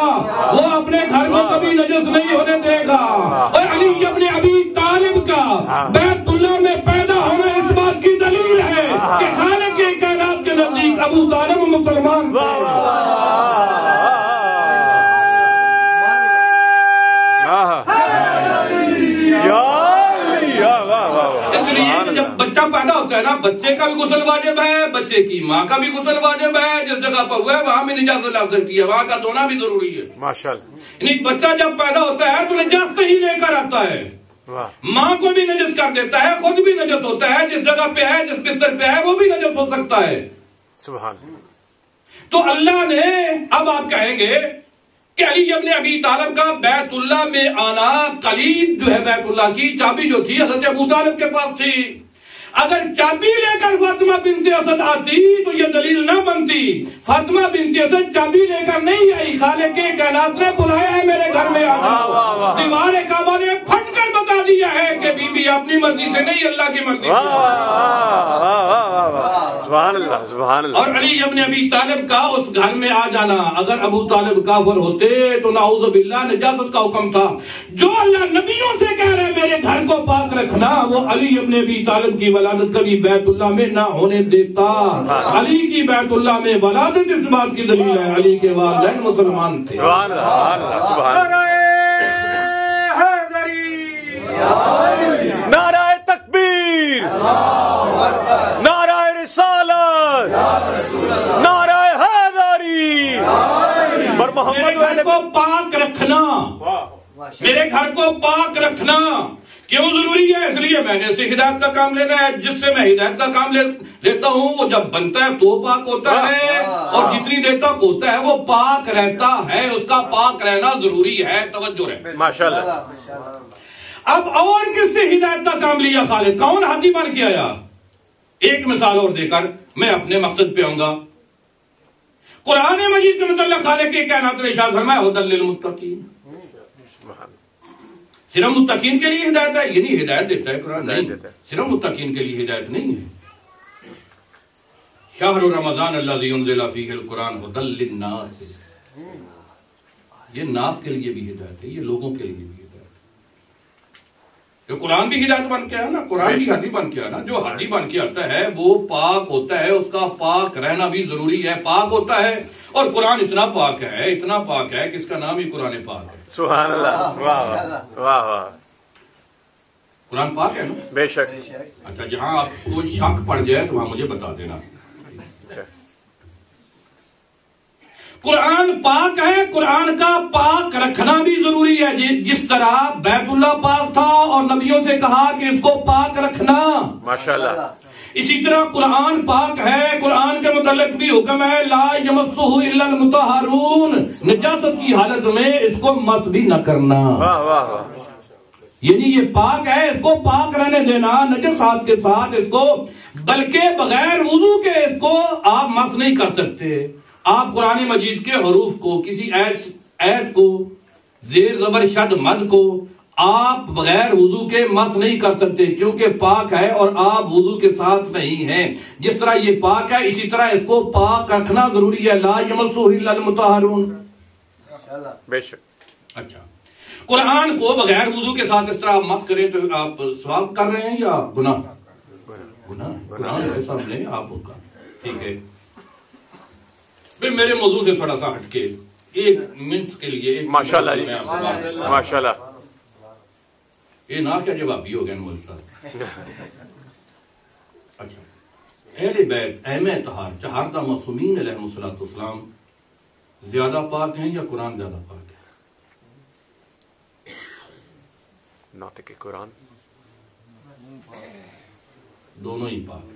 S2: وہ اپنے گھر کو کبھی نجس نہیں ہونے دے گا. اور علی ابن ابی طالب کا بیت اللہ میں پیدا ہونا اس بات کی دلیل ہے کہ خالق کائنات کے نزدیک ابو طالب مسلمان اس لیے جب بچہ پیدا ہوتا ہے نا، بچے کا بھی غسل واجب ہے، بچے کی ماں کا بھی غسل واجب ہے. جس جگہ پر ہوا ہے وہاں بھی نجاست لگ سکتی ہے، وہاں کا دھونا بھی ضروری ہے.
S1: ماشاءاللہ.
S2: یعنی بچہ جب پیدا ہوتا ہے تو نجاست ہی لے کر آتا ہے، ماں کو بھی نجس کر دیتا ہے، خود بھی نجس ہوتا ہے، جس جگہ پہ ہے، جس بستر پہ ہے وہ بھی نجس ہو سکتا ہے.
S1: سبحان.
S2: تو اللہ نے، اب آپ کہیں گے کہ علی ابن ابی طالب کا بیت اللہ میں آنا، کلید جو ہے بیت اللہ کی چابی جو تھی حضرت ابو طالب کے پاس تھی. اگر چابی لے کر فاطمہ بنت اسد آتی تو یہ دلیل نہ بنتی. فاطمہ بنت اسد چابی لے کر نہیں آئی، خالق کائنات نے بلایا ہے میرے گھر میں آ جاؤ. دیوار کعبہ نے پھٹ کر بتا دیا ہے کہ بی بی اپنی مرضی سے نہیں، اللہ کی مرضی سے.
S1: سبحان اللہ سبحان اللہ.
S2: اور علی ابن ابی طالب کا اس گھر میں آ جانا. اگر ابو طالب کافر ہوتے تو نعوذ باللہ نجاست کا حکم تھا. جو اللہ نبیوں سے کہہ رہے میرے گھر کو پاک رکھنا, وہ علی ابن ابی طالب کی ولادت کبھی بیت اللہ میں نہ ہونے دیتا. علی کی بیت اللہ میں ولادت اس بات کی دلیل ہے علی کے والدین مسلمان تھے.
S1: سبحان اللہ سبحان اللہ. نعرہ تکبیر, نعرہ رسالت, نعرہ حیدری. پر محمد
S2: میرے گھر کو پاک رکھنا, میرے گھر کو پاک رکھنا کیوں ضروری ہے؟ اس لیے میں نے اسے ہدایت کا کام لینا ہے. جس سے میں ہدایت کا کام لیتا ہوں وہ جب بنتا ہے تو پاک ہوتا ہے, اور جتنی دیر تک ہوتا ہے وہ پاک رہتا ہے. اس کا پاک رہنا ضروری ہے. توجہ رہے
S1: ماشاءاللہ.
S2: اب اور کس سے ہدایت کا کام لیا خالد؟ کون ہادی بن کے آیا؟ ایک مثال اور دے کر میں اپنے مقصد پہ آؤں گا. قرآن مجید کے متعلق خالق کے کائنات نے ارشاد فرمایا ھدی للمتقین. صرف متقین کے لیے ہدایت ہے؟ یہ نہیں ہدایت دیتا ہے قرآن, نہیں, صرف متقین کے لیے ہدایت نہیں ہے. شہر رمضان الذی انزل فیہ القرآن ھدی للناس, یہ ناس کے لیے بھی ہدایت ہے, یہ لوگوں کے لیے بھی ہدایت ہے. یہ قرآن بھی ہدایت بن کے آیا نا, قرآن بھی ہادی بن کے آیا نا. جو ہادی بن کے آتا ہے وہ پاک ہوتا ہے, اس کا پاک رہنا بھی ضروری ہے, پاک ہوتا ہے. اور قرآن اتنا پاک ہے, اتنا پاک ہے کہ اس کا نام ہی قرآن پاک ہے.
S1: سبحان اللہ. واہ واہ واہ.
S2: قرآن پاک ہے نا؟
S1: بے شک.
S2: اچھا, جہاں آپ کو شک پڑ جائے تو وہاں مجھے بتا دینا. قرآن پاک ہے, قرآن کا پاک رکھنا بھی ضروری ہے. جس طرح بیت اللہ پاک تھا اور نبیوں سے کہا کہ اس کو پاک رکھنا,
S1: ماشاءاللہ,
S2: اسی طرح قرآن پاک ہے. قرآن کے متعلق بھی حکم ہے لا یمسہ الا المطہرون, نجاست کی حالت میں اس کو مس بھی نہ کرنا.
S1: واہ واہ واہ.
S2: یعنی یہ پاک ہے, اس کو پاک رہنے دینا نجاسات کے ساتھ اس کو, بلکہ بغیر وضو کے اس کو آپ مس نہیں کر سکتے. آپ قرآن مجید کے حروف کو, کسی ایت کو, زیر زبر شد مد کو آپ بغیر وضو کے مس نہیں کر سکتے, کیونکہ پاک ہے اور آپ وضو کے ساتھ نہیں ہیں. جس طرح یہ پاک ہے اسی طرح اس کو پاک رکھنا ضروری ہے. لا یمسہ الا المطہرون.
S1: بے شک.
S2: اچھا, قرآن کو بغیر وضو کے ساتھ اس طرح مس کریں تو آپ ثواب کر رہے ہیں یا گناہ؟ گناہ. قرآن کے سامنے آپ اس کا, ٹھیک ہے. پھر میرے موضوع سے تھوڑا سا ہٹ کے ایک منٹ کے لیے,
S1: ماشاءاللہ ماشاءاللہ.
S2: یہ نہ کیا جوابی ہو گئے نور صاحب. اچھا, اہل بیت ائمہ طہار چہاردہ معصومین علیہم السلام زیادہ پاک ہیں یا قرآن زیادہ پاک ہے؟
S1: ناطق قرآن
S2: دونوں ہی پاک ہیں.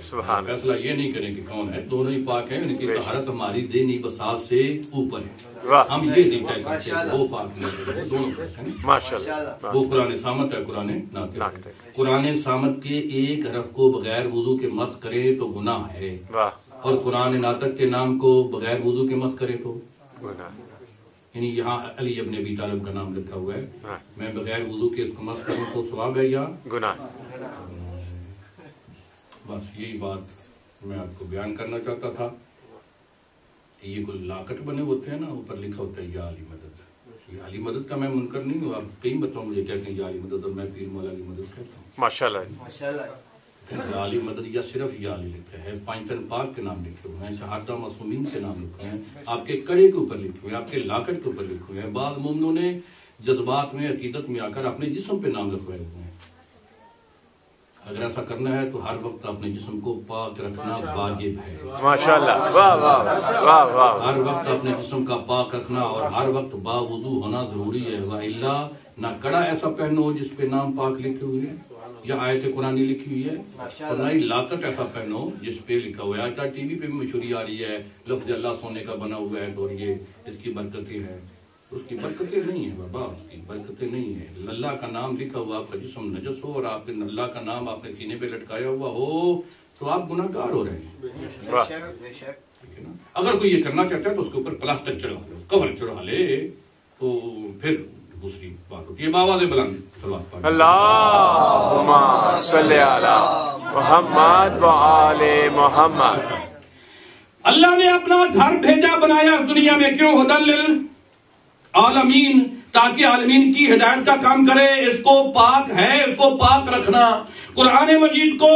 S1: سبحان.
S2: فیصلہ یہ نہیں کریں کہ کون ہے, دونوں ہی پاک ہیں. ان کی طہارت ہماری دینی بساط سے اوپر ہے. ہم یہ نہیں کہہ سکتے وہ پاک نہیں, دونوں پاک ہیں.
S1: ماشاءاللہ.
S2: وہ قرآن صامت ہے, قرآن ناطق. قرآن صامت کے ایک حرف کو بغیر وضو کے مس کرے تو گناہ ہے, اور قرآن ناطق کے نام کو بغیر وضو کے مس کرے تو
S1: گناہ.
S2: یعنی یہاں علی ابن ابی طالب کا نام لکھا ہوا ہے, میں بغیر وضو کے اس کو مس کروں تو ثواب ہے یا
S1: گناہ؟
S2: بس یہی بات میں آپ کو بیان کرنا چاہتا تھا. یہ کوئی لاکٹ بنے ہوتے ہیں نا, اوپر لکھا ہوتا ہے یا علی مدد. یہ علی مدد کا میں منکر نہیں ہوں, آپ کئی بتاؤ مجھے کہتے ہیں یا علی مدد, اور میں پیر مولا علی مدد کہتا ہوں.
S1: ماشاءاللہ.
S2: یا علی مدد یا صرف یا علی لکھا ہے. پانچن پاک کے نام لکھے ہوئے ہیں, شہادہ معصومین کے نام لکھے ہیں, آپ کے کڑے کے اوپر لکھے ہوئے ہیں, آپ کے لاکٹ کے اوپر لکھے ہوئے ہیں. بعض مومنوں نے جذبات میں عقیدت میں آ کر اپنے جسم پہ نام لکھوائے ہوئے ہیں. اگر ایسا کرنا ہے تو ہر وقت اپنے جسم کو پاک رکھنا واجب ہے.
S1: ماشاءاللہ. واہ واہ واہ واہ.
S2: ہر وقت اپنے جسم کا پاک رکھنا اور ہر وقت باوضو ہونا ضروری ہے. وَإِلَّا نہ کڑا ایسا پہنو جس پہ نام پاک لکھے ہوئے ہیں یا آیت قرآنی لکھی ہوئی ہے, اور نہ ہی لاکٹ ایسا پہنو جس پہ لکھا ہوا ہے. چاہے ٹی وی پہ بھی مشہوری آ رہی ہے لفظ اللہ سونے کا بنا ہوا ہے تو یہ اس کی برکتیں ہیں. اس کی برکتیں نہیں ہیں بابا, اس کی برکتیں نہیں ہیں. اللہ کا نام لکھا ہوا, آپ کا جسم نجس ہو اور آپ نے اللہ کا نام آپ نے سینے پہ لٹکایا ہوا ہو تو آپ گناہ گار ہو رہے ہیں. اگر کوئی یہ کرنا چاہتا ہے تو اس کے اوپر پلاسٹک چڑھا لے, کور چڑھا لے, تو پھر دوسری بات ہوتی ہے. بآواز بلند صلوات پڑھ.
S1: اللہم صلی علی محمد و آل محمد.
S4: اللہ نے اپنا گھر بھیجا بنایا اس دنیا میں کیوں؟ ہدی للعالمین، تاکہ عالمین کی ہدایت کا کام کرے. اس کو پاک ہے، اس کو پاک رکھنا. قرآن مجید کو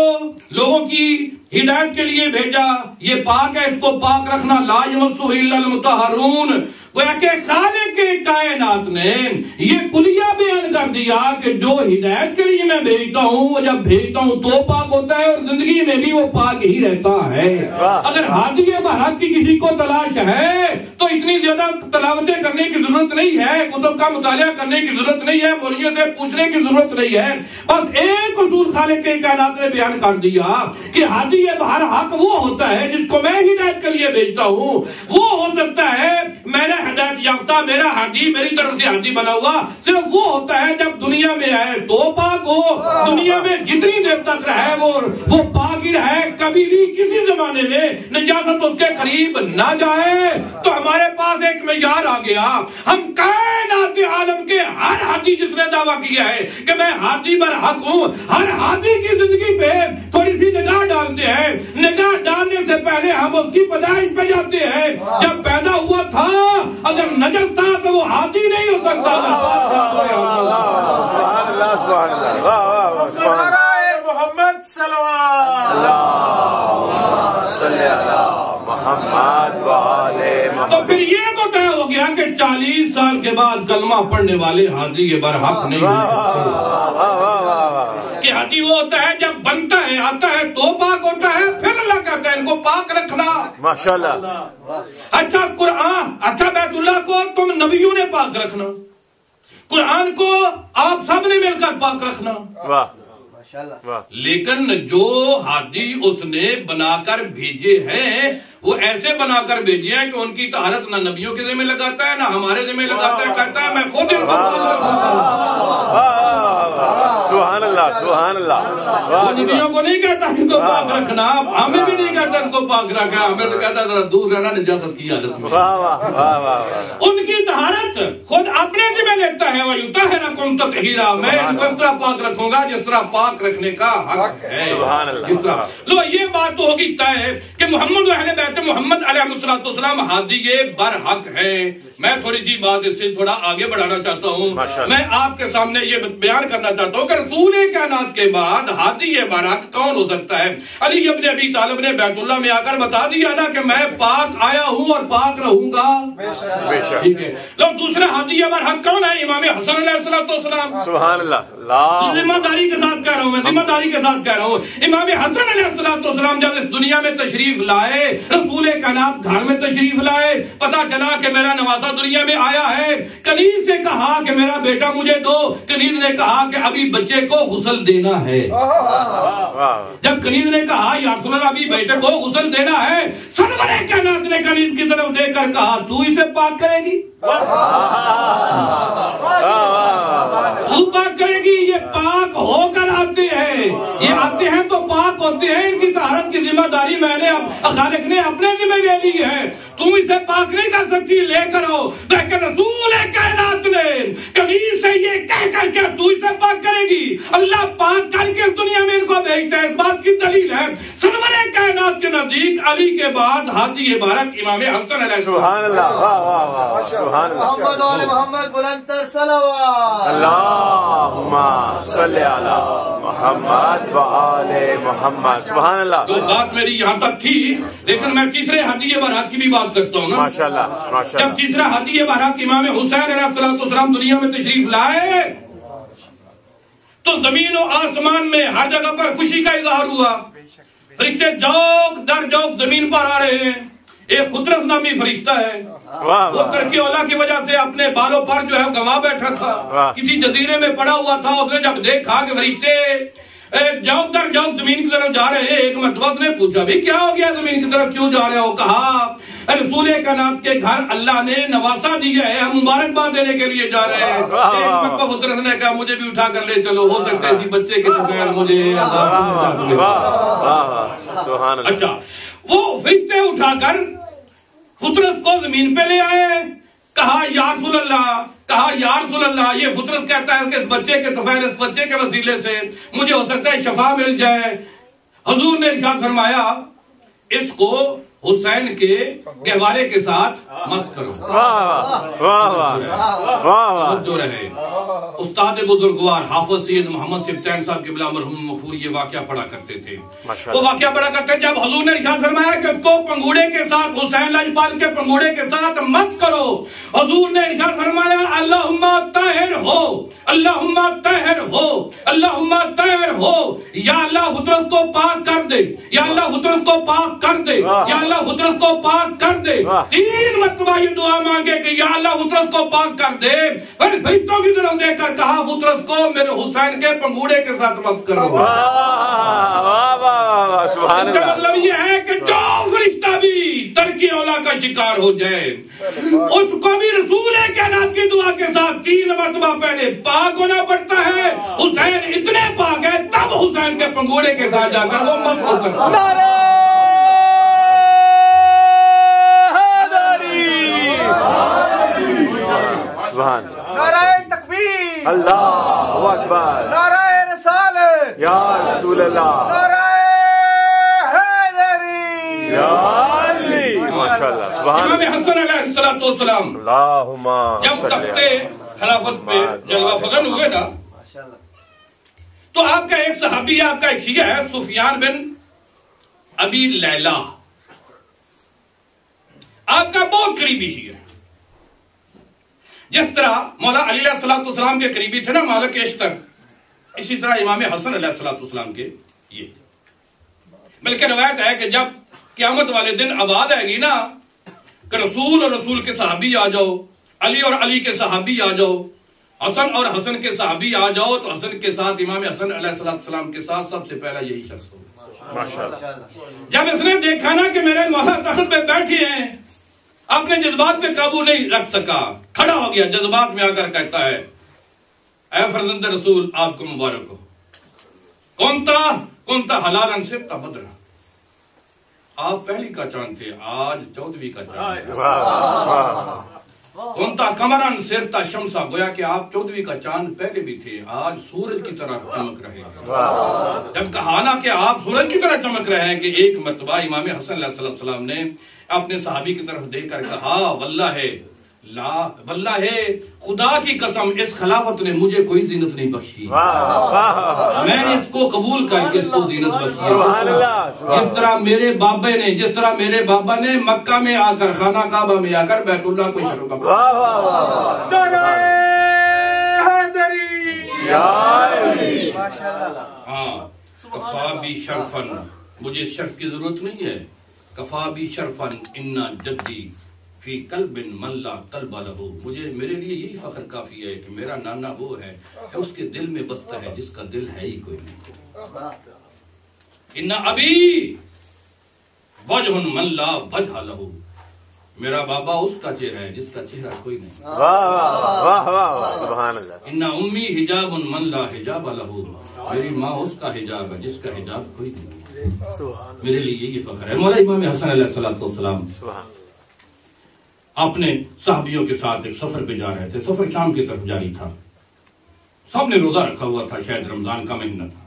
S4: لوگوں کی ہدایت کے لیے بھیجا، یہ پاک ہے، اس کو پاک رکھنا. لا یمسہ الا المطہرون. گویا کہ خالق کائنات نے یہ کلیہ بیان کر دیا کہ جو ہدایت کے لیے میں بھیجتا ہوں، وہ جب بھیجتا ہوں تو پاک ہوتا ہے، اور زندگی میں بھی وہ پاک ہی رہتا ہے. اگر ہادی برحق کی کسی کو تلاش ہے تو اتنی زیادہ تلاوتیں کرنے کی ضرورت نہیں ہے، کتب کا مطالعہ کرنے کی ضرورت نہیں ہے، مولویوں سے پوچھنے کی ضرورت نہیں ہے. بس ایک اصول خالق کائنات نے بیان کر دیا کہ ہادی برحق وہ ہوتا ہے جس کو میں ہدایت کے لیے بھیجتا ہوں. وہ ہو سکتا ہے میرا ہدایت یافتہ، میرا ہادی، میری طرف سے ہادی بنا ہوا صرف وہ ہوتا ہے جب دنیا میں آئے تو پاک ہو. دنیا میں جتنی دیر تک رہے وہ پاک ہی رہے، کبھی بھی کسی زمانے میں نجاست اس کے قریب نہ جائے. تو ہمارے پاس ایک معیار آ گیا. ہم کائنات عالم کے ہر ہادی جس نے دعویٰ کیا ہے کہ میں ہادی برحق ہوں، ہر ہادی کی زندگی پہ تھوڑی سی نگاہ ڈالتے ہیں. نگاہ ڈالنے سے پہلے ہم اس کی پیدائش پہ جاتے ہیں. جب پیدا ہوا تھا اگر نجس تھا تو وہ ہادی نہیں ہو سکتا.
S1: محمد صلوات محمد و آل محمد.
S4: تو پھر یہ تو طے ہو گیا کہ 40 سال کے بعد کلمہ پڑھنے والے ہادی برحق نہیں ہوتے. کہ ہادی وہ ہوتا ہے جب بنتا ہے، آتا ہے تو پاک ہوتا ہے. پھر اللہ کہتا ہے ان کو پاک رکھنا.
S1: ماشاءاللہ.
S4: اچھا قرآن، اچھا بیت اللہ کو تم نبیوں نے پاک رکھنا، قرآن کو آپ سب نے مل کر پاک رکھنا.
S1: واہ.
S4: لیکن جو ہادی اس نے بنا کر بھیجے ہیں وہ ایسے بنا کر بھیجے ہیں کہ ان کی طہارت نہ نبیوں کے ذمہ لگاتا ہے نہ ہمارے ذمہ لگاتا ہے. کہتا ہے میں خود ان کو پاک رکھوں گا.
S1: سبحان اللہ سبحان اللہ.
S4: وہ نبیوں کو نہیں کہتا ان کو پاک رکھنا، ہمیں بھی نہیں کہتا ان کو پاک رکھنا، ہمیں تو کہتا ذرا دور رہنا نجاست کی عادت میں. ان کی طہارت خود اپنے ذمہ لیتا ہے. وَيُطَهِّرَكُمْ تَطْهِيرًا. میں ان کو اس طرح پاک رکھوں گا جس طرح پاک رکھنے کا حق ہے.
S1: سبحان اللہ.
S4: جس طرح لو یہ بات تو ہوگی طے کہ محمد و اہل بیت محمد علیہ السلام ہادی برحق ہیں. میں تھوڑی سی بات اس سے تھوڑا آگے بڑھانا چاہتا ہوں. میں آپ کے سامنے یہ بیان کرنا چاہتا ہوں کہ رسول کائنات کے بعد ہادی برحق کون ہو سکتا ہے؟ علی ابن ابی طالب نے بیت اللہ میں آ کر بتا دیا نا کہ میں پاک آیا ہوں اور پاک رہوں گا. ٹھیک ہے. لوگ دوسرا ہادی برحق کون ہے؟ امام حسن علیہ السلام.
S1: سبحان اللہ.
S4: ذمہ داری کے ساتھ کہہ رہا ہوں، میں ذمہ داری کے ساتھ کہہ رہا ہوں. امام حسن علیہ السلام جب اس دنیا میں تشریف لائے، رسول کائنات گھر میں تشریف لائے، پتا چلا کہ میرا نواسا دنیا میں آیا ہے. کنیز سے کہا کہ میرا بیٹا مجھے دو. کنیز نے کہا کہ ابھی بچے کو غسل دینا ہے. جب کنیز نے کہا یا رسول اللہ ابھی بیٹے کو غسل دینا ہے، سرور کائنات نے کنیز کی طرف دیکھ کر کہا تو اسے پاک کرے گی؟ تو پاک کرے گی؟ یہ پاک ہو کر آتے ہیں، یہ آتے ہیں تو پاک ہوتے ہیں. ان کی طہارت کی ذمہ داری میں نے خالق نے اپنے ذمہ لے لی ہے. تم اسے پاک نہیں کر سکتی، لے کر آؤ. لیکن رسول کائنات نے کنیز سے یہ کہہ کر کے تو اسے پاک کرے گی. اللہ پاک کر کے اس دنیا میں ان کو بھیجتا ہے. اس بات کی دلیل ہے سرور کائنات کے نزدیک علی کے بعد ہادی برحق امام حسن علیہ السلام.
S1: سبحان اللہ. سبحان اللہ.
S3: محمد و آل محمد بلندتر صلوات.
S1: اللہم صلی علی محمد و آل محمد. سبحان اللہ.
S4: تو بات میری یہاں تک تھی، لیکن میں تیسرے ہادی برحق کی بھی بات کرتا ہوں نا.
S1: ماشاءاللہ ماشاءاللہ.
S4: جب تیسرا ہادی برحق امام حسین علیہ السلام دنیا میں تشریف لائے تو زمین و آسمان میں ہر جگہ پر خوشی کا اظہار ہوا. فرشتے جوق در جوق زمین پر آ رہے ہیں. ایک خطرس نامی فرشتہ ہے، وہ ترکی اولا کی وجہ سے اپنے بالوں پر جو ہے گوا بیٹھا تھا، کسی جزیرے میں پڑا ہوا تھا. اس نے جب دیکھا کہ فرشتے جوق در جوق زمین کی طرف جا رہے ہیں، ایک مرتبہ نے پوچھا بھی کیا ہو گیا، زمین کی طرف کیوں جا رہے ہو؟ کہا رسول کائنات کے گھر اللہ نے نواسا دیا ہے، ہم مبارکباد دینے کے لیے جا رہے ہیں. ایک مرتبہ خطرس نے کہا مجھے بھی اٹھا کر لے چلو، ہو سکتا ہے اسی بچے کے بغیر مجھے. اچھا وہ فرشتے اٹھا کر خطرس کو زمین پہ لے آئے. کہا یا رسول اللہ، کہا یا رسول اللہ. یہ خطرس کہتا ہے کہ اس بچے کے طفیل، اس بچے کے وسیلے سے مجھے ہو سکتا ہے شفا مل جائے. حضور نے ارشاد فرمایا اس کو حسین کے گہوارے کے ساتھ مس کرو. جو رہے استاد بزرگوار حافظ سید محمد سبطین صاحب قبلہ مرحوم مغفور یہ واقعہ پڑھا کرتے تھے. وہ واقعہ پڑھا کرتے جب حضور نے ارشاد فرمایا کہ اس کو پنگوڑے کے ساتھ حسین لاجپال کے پنگوڑے کے ساتھ مس کرو. حضور نے ارشاد فرمایا اللہم طاہر ہو، اللہم طاہر ہو، اللہم طاہر ہو. یا اللہ حضرت کو پاک کر دے، یا اللہ حضرت کو پاک کر دے، یا اللہ حضرت کو پاک کر دے. 3 مرتبہ یہ دعا مانگے کہ یا اللہ حضرت کو پاک کر دے. پھر فرشتوں کی طرف دیکھ کر کہا حضرت کو میرے حسین کے پنگوڑے کے ساتھ مس کرو. اس کا مطلب یہ ہے کہ جو فرشتہ بھی ترک اولا کا شکار ہو جائے اس کو بھی رسول کائنات کی دعا کے ساتھ 3 مرتبہ پہلے پاک ہونا پڑتا ہے. حسین اتنے پاک ہے تب حسین کے پنگوڑے کے ساتھ جا کر وہ مس ہو سکتا ہے.
S3: نعرہ تکبیر،
S1: اللہ اکبر،
S3: نعرہ رسالت،
S1: یا رسول اللہ،
S3: نعرہ حیدری،
S1: یا علی. ماشاءاللہ سبحان
S4: امام حسن علیہ السلام
S1: اللہم
S4: جب تختے خلافت پہ جلوہ فغن ہوئے نا تو آپ کا ایک صحابی آپ کا ایک شیعہ ہے سفیان بن ابی لیلہ، آپ کا بہت قریبی شیعہ. جس طرح مولا علی علیہ السلام کے قریبی تھے نا مالک اشتر، اسی طرح امام حسن علیہ السلام کے یہ. بلکہ روایت ہے کہ جب قیامت والے دن آواز آئے گی نا کہ رسول اور رسول کے صحابی آ جاؤ، علی اور علی کے صحابی آ جاؤ، حسن اور حسن کے صحابی آ جاؤ، تو حسن کے ساتھ امام حسن علیہ السلام کے ساتھ سب سے پہلا یہی شخص ہوگا. جب اس نے دیکھا نا کہ میرے مولا تخت پہ بیٹھے ہیں اپنے جذبات پہ قابو نہیں رکھ سکا، کھڑا ہو گیا، جذبات میں آ کر کہتا ہے اے فرزند رسول آپ کو مبارک ہو. کونتا حلالا صرتا بدرا، آپ پہلی کا چاند تھے آج 14ویں کا چاند. کونتا قمران صرتا شمسا، گویا کہ آپ 14ویں کا چاند پہلے بھی تھے آج سورج کی طرح چمک رہے ہیں. جب کہا نا کہ آپ سورج کی طرح چمک رہے ہیں کہ ایک مرتبہ امام حسن علیہ السلام نے اپنے صحابی کی طرف دیکھ کر کہا واللہ ہے خدا کی قسم اس خلافت نے مجھے کوئی زینت نہیں بخشی، میں نے اس کو قبول کر کے اس کو زینت بخشی. جس طرح میرے بابا نے مکہ میں آ کر خانہ کعبہ میں آ کر بیت اللہ کو شروع کر. ہاں کفا بھی شرفن، مجھے شرف کی ضرورت نہیں ہے. کفا بھی شرفن انا جدی فی قلب من لا قلب لہو، مجھے میرے لیے یہی فخر کافی ہے کہ میرا نانا وہ ہے کہ اس کے دل میں بستا ہے جس کا دل ہے ہی کوئی نہیں. انا ابی وجہ من لا وجہ لہو، میرا بابا اس کا چہرہ ہے جس کا چہرہ کوئی نہیں.
S1: سبحان اللہ.
S4: انا امی حجاب من لا حجاب لہو، میری ماں اس کا حجاب ہے جس کا حجاب کوئی نہیں. میرے لیے یہی فخر ہے. مولا امام حسن علیہ السلام اپنے صحابیوں کے ساتھ ایک سفر پہ جا رہے تھے. سفر شام کی طرف جاری تھا، سب نے روزہ رکھا ہوا تھا، شاید رمضان کا مہینہ تھا.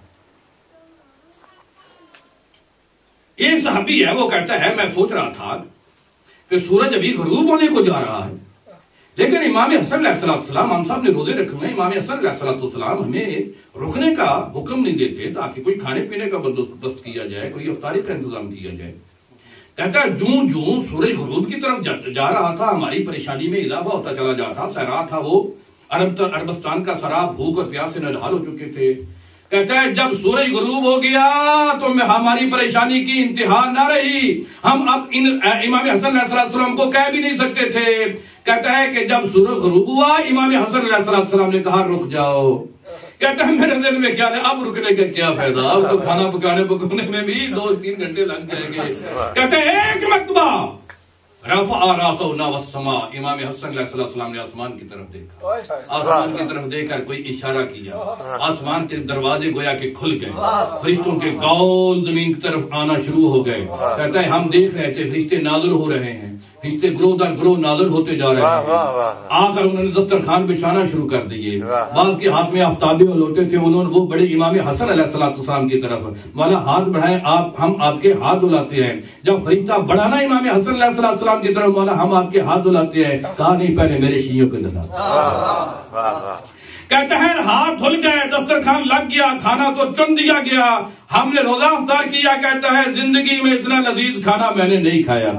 S4: ایک صحابی ہے وہ کہتا ہے میں سوچ رہا تھا کہ سورج ابھی غروب ہونے کو جا رہا ہے لیکن امام حسن علیہ السلام ہم سب نے روزے رکھے ہیں. امام حسن علیہ السلام ہمیں رکنے کا حکم نہیں دیتے تاکہ کوئی کھانے پینے کا بندوبست کیا جائے، کوئی افطاری کا انتظام کیا جائے. کہتا ہے جوں سورج غروب کی طرف جا رہا تھا ہماری پریشانی میں اضافہ ہوتا چلا جاتا. صحرا تھا وہ، عربستان کا سراب، بھوک اور پیاس سے نڈھال ہو چکے تھے. کہتا ہے جب سورج غروب ہو گیا تو ہماری پریشانی کی انتہا نہ رہی، ہم اب امام حسن علیہ السلام کو کہہ بھی نہیں سکتے تھے. کہتا ہے کہ جب سورج غروب ہوا امام حسن علیہ السلام نے کہا رک جاؤ. کہتا ہے میرے دل میں خیال ہے اب رکنے کا کیا فائدہ، اب تو کھانا پکانے میں بھی 2-3 گھنٹے لگ جائیں گے. کہتے ہیں ایک مرتبہ رفع راسہ والسماء، امام حسن علیہ السلام نے آسمان کی طرف دیکھا، آسمان کی طرف دیکھ کر کوئی اشارہ کیا، آسمان کے دروازے گویا کہ کھل گئے، فرشتوں کے گول زمین کی طرف آنا شروع ہو گئے. کہتا ہے ہم دیکھ رہے تھے فرشتے نازل ہو رہے ہیں. فرشتے گروہ در گروہ نازل ہوتے جا رہے ہیں. آ کر انہوں نے دسترخوان بچھانا شروع کر دیے. بعض کے ہاتھ میں آفتابے لوٹے تھے. انہوں نے وہ بڑے امام حسن علیہ السلام کی طرف مولا ہاتھ بڑھائیں, ہم آپ کے ہاتھ دھلاتے ہیں. جب فرشتہ بڑھانا امام حسن علیہ السلام کی طرف, مولا ہم آپ کے ہاتھ دھلاتے ہیں. کہا نہیں, پہلے میرے شیعوں کو دھلا. کہتے ہیں ہاتھ دھل گئے, دسترخوان لگ گیا, کھانا تو چن دیا گیا, ہم نے روزہ افطار کیا. کہتا ہے زندگی میں اتنا لذیذ کھانا میں نے نہیں کھایا.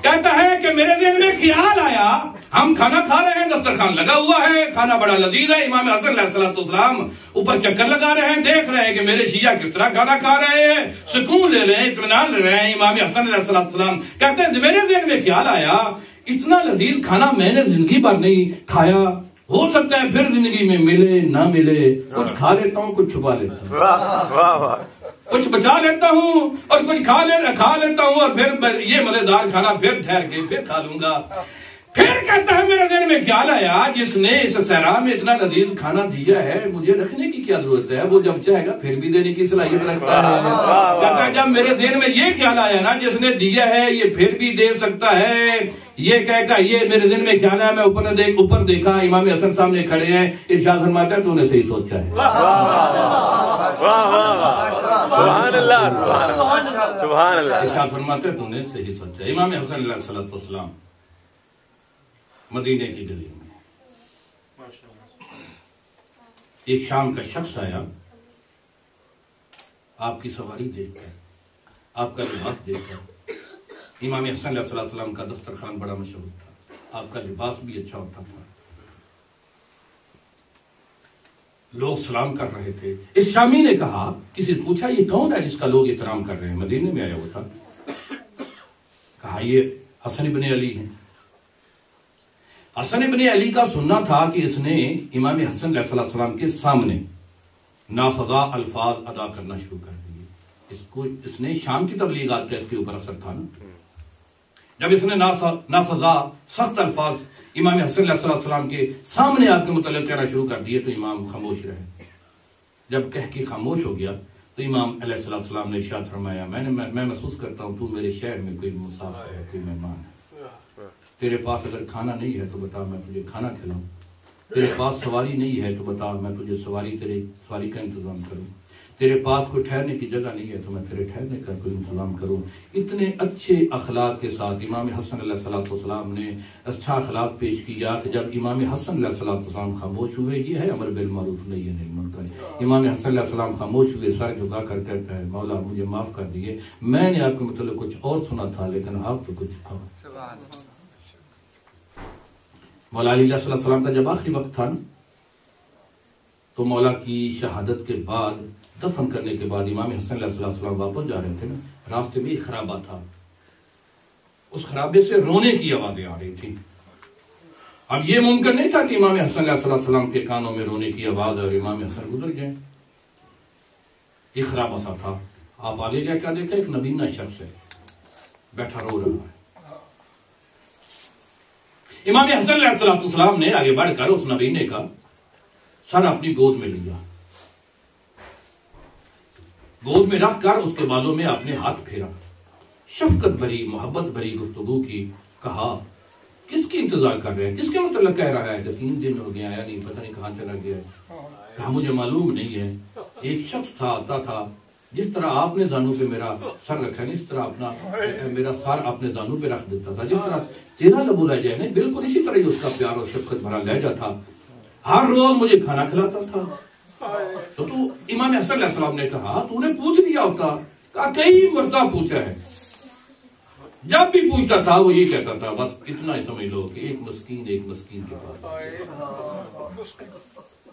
S4: کہتا ہے کہ میرے ذہن میں خیال آیا, ہم کھانا کھا رہے ہیں, دسترخوان لگا ہوا ہے, کھانا بڑا لذیذ ہے, امام حسن علیہ السلام اوپر چکر لگا رہے ہیں, دیکھ رہے ہیں کہ میرے شیعہ کس طرح کھانا کھا رہے ہیں, سکون لے رہے ہیں, اطمینان لے رہے ہیں. امام حسن علیہ السلام کہتے ہیں میرے ذہن میں خیال آیا, اتنا لذیذ کھانا میں نے زندگی بھر نہیں کھایا, ہو سکتا ہے پھر زندگی میں ملے نہ ملے, کچھ کھا لیتا ہوں, کچھ چھپا لیتا ہوں, کچھ بچا لیتا ہوں اور کچھ کھا لیتا ہوں, اور پھر یہ مزیدار کھانا پھر ٹھہر کے پھر کھا لوں گا. پھر کہتا ہے میرے ذہن میں خیال آیا, جس نے اس صحرا میں اتنا لذیذ کھانا دیا ہے, مجھے رکھنے کی کیا ضرورت ہے, وہ جب چاہے گا پھر بھی دینے کی صلاحیت رکھتا ہے. کہتا ہے جب میرے ذہن میں یہ خیال آیا نا, جس نے دیا ہے یہ پھر بھی دے سکتا ہے, یہ کہہ کر یہ میرے ذہن میں خیال آیا, میں اوپر دیکھا, امام حسن سامنے کھڑے ہیں. ارشاد فرماتا ہے تو نے صحیح سوچا ہے.
S1: سبحان اللہ, سبحان اللہ.
S4: ارشاد فرماتا ہے تو نے صحیح سوچا ہے. امام حسن علیہ السلام مدینے کی گلی میں ایک شام کا شخص آیا, آپ کی سواری دیکھ کر, آپ کا لباس دیکھ کر. امام حسن علیہ السلام کا دسترخوان بڑا مشہور تھا, آپ کا لباس بھی اچھا ہوتا تھا, لوگ سلام کر رہے تھے. اس شامی نے کہا, کسی نے پوچھا یہ کون ہے جس کا لوگ احترام کر رہے ہیں, مدینے میں آیا ہوا تھا. کہا یہ حسن ابن علی ہیں. حسن ابن علی کا سننا تھا کہ اس نے امام حسن علیہ السلام کے سامنے ناسزا الفاظ ادا کرنا شروع کر دیے. اس نے شام کی تبلیغات کا اس کے اوپر اثر تھا نا. جب اس نے ناسزا سخت الفاظ امام حسن علیہ السلام کے سامنے آپ کے متعلق کہنا شروع کر دیے تو امام خاموش رہے. جب کہہ کے خاموش ہو گیا تو امام علیہ السلام نے ارشاد فرمایا, میں محسوس کرتا ہوں تو میرے شہر میں کوئی مسافر ہے, کوئی مہمان ہے. تیرے پاس اگر کھانا نہیں ہے تو بتا, میں تجھے کھانا کھلاؤں. تیرے پاس سواری نہیں ہے تو بتا, میں تجھے سواری کا انتظام کروں. تیرے پاس کوئی ٹھہرنے کی جگہ نہیں ہے تو میں تیرے ٹھہرنے کا کوئی انتظام کروں. اتنے اچھے اخلاق کے ساتھ امام حسن علیہ السلام نے اچھا اخلاق پیش کیا کہ جب امام حسن علیہ السلام خاموش ہوئے, یہ ہے امر بالمعروف نہی عن المنکر. امام حسن علیہ السلام خاموش ہوئے, سر جھکا کر کہتا ہے مولا مجھے معاف کر دیے, میں نے آپ کے متعلق کچھ اور سنا تھا لیکن آپ تو کچھ تھا. مولا علی علیہ السلام کا جب آخری وقت تھا نا, تو مولا کی شہادت کے بعد دفن کرنے کے بعد امام حسن علیہ السلام واپس جا رہے تھے نا, راستے میں ایک خرابہ تھا, اس خرابے سے رونے کی آوازیں آ رہی تھی. اب یہ ممکن نہیں تھا کہ امام حسن علیہ السلام کے کانوں میں رونے کی آواز اور امام حسن گزر جائیں. ایک خرابہ سا تھا. آپ آگے جا کیا دیکھا, ایک نبینا شخص ہے بیٹھا رو رہا ہے. امام حسن علیہ السلام نے آگے بڑھ کر اس نبینے کا سر اپنی گود میں لیا, گود میں رکھ کر اس کے بالوں میں اپنے ہاتھ پھیرا, شفقت بھری محبت بھری گفتگو کی. کہا کس کی انتظار کر رہے ہیں, کس کے متعلق کہہ رہا ہے کہ 3 دن ہو گیا, نہیں پتہ نہیں کہاں چلا گیا ہے. کہا مجھے معلوم نہیں ہے, ایک شخص تھا, آتا تھا, جس طرح آپ نے زانوں پہ میرا سر رکھا ہے, اس طرح اپنا میرا سر اپنے زانوں پہ رکھ دیتا تھا, جس طرح تیرا لبو لہجہ ہے, بالکل اسی طرح ہی اس کا پیار اور شفقت بھرا لہجہ تھا. ہر روز مجھے کھانا کھلاتا تھا. تو امام حسن علیہ السلام نے کہا تو نے پوچھ لیا ہوتا. کہا کئی مرتبہ پوچھا ہے, جب بھی پوچھتا تھا وہ یہ کہتا تھا بس اتنا ہی سمجھ لو کہ ایک مسکین کے پاس.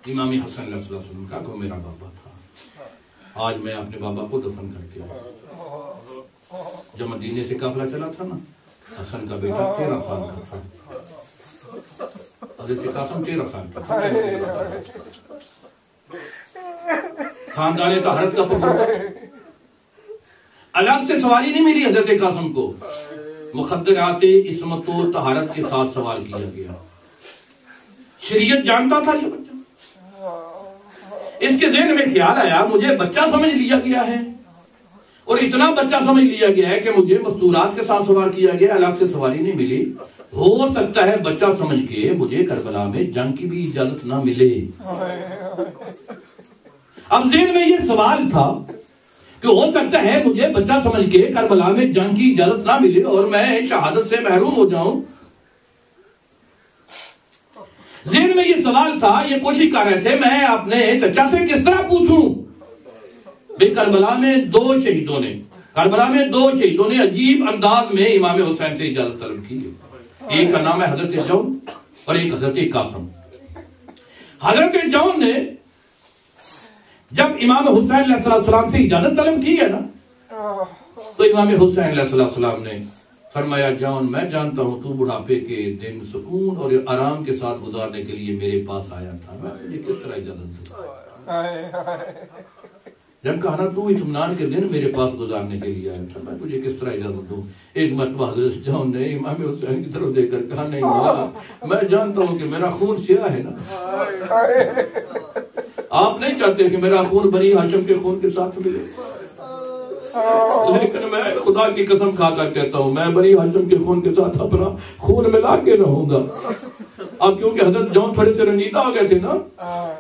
S4: امام حسن علیہ السلام کا کو میرا بابا تھا, آج میں اپنے بابا کو دفن کر کے آیا. جب مدینے سے قافلہ چلا تھا نا, حسن کا بیٹا 13 سال کا تھا, حضرت قاسم 13 سال کا تھا. خاندان طہارت کا پروگرام, الگ سے سواری نہیں ملی حضرت قاسم کو, مقدرات عصمت و طہارت کے ساتھ سوال کیا گیا. شریعت جانتا تھا یہ بچہ. اس کے ذہن میں خیال آیا مجھے بچہ سمجھ لیا گیا ہے, اور اتنا بچہ سمجھ لیا گیا ہے کہ مجھے مستورات کے ساتھ سوار کیا گیا، الگ سے سواری نہیں ملی. ہو سکتا ہے بچہ سمجھ کے مجھے کربلا میں جنگ کی بھی اجازت نہ ملے. اب ذہن میں یہ سوال تھا کہ ہو سکتا ہے مجھے بچہ سمجھ کے کربلا میں جنگ کی اجازت نہ ملے اور میں شہادت سے محروم ہو جاؤں. ذہن میں یہ سوال تھا، یہ کوشش کر رہے تھے میں اپنے چچا سے کس طرح پوچھوں. بھئی کربلا میں دو شہیدوں نے عجیب انداز میں امام حسین سے اجازت طلب کی. ایک کا نام ہے حضرت جون اور ایک حضرت قاسم. حضرت جون نے جب امام حسین علیہ السلام سے اجازت طلب کی ہے نا، تو امام حسین علیہ السلام نے فرمایا جون میں جانتا ہوں تو بڑھاپے کے دن سکون اور آرام کے ساتھ گزارنے کے لیے میرے پاس آیا تھا، میں تجھے کس طرح اجازت دوں. جب کہا نا تو اطمینان کے دن میرے پاس گزارنے کے لیے آیا تھا، میں تجھے کس طرح اجازت دوں. ایک مرتبہ حضرت جون نے امام حسین کی طرف دیکھ کر کہا نہیں مولا میں جانتا ہوں کہ میرا خون سیاہ ہے نا، آپ نہیں چاہتے کہ میرا خون بنی ہاشم کے خون کے ساتھ ملے، لیکن میں خدا کی قسم کھا کر کہتا ہوں میں بنی ہاشم کے خون کے ساتھ اپنا خون ملا کے رہوں گا. اب کیونکہ حضرت جون تھوڑے سے رنجیدہ ہو گئے تھے نا،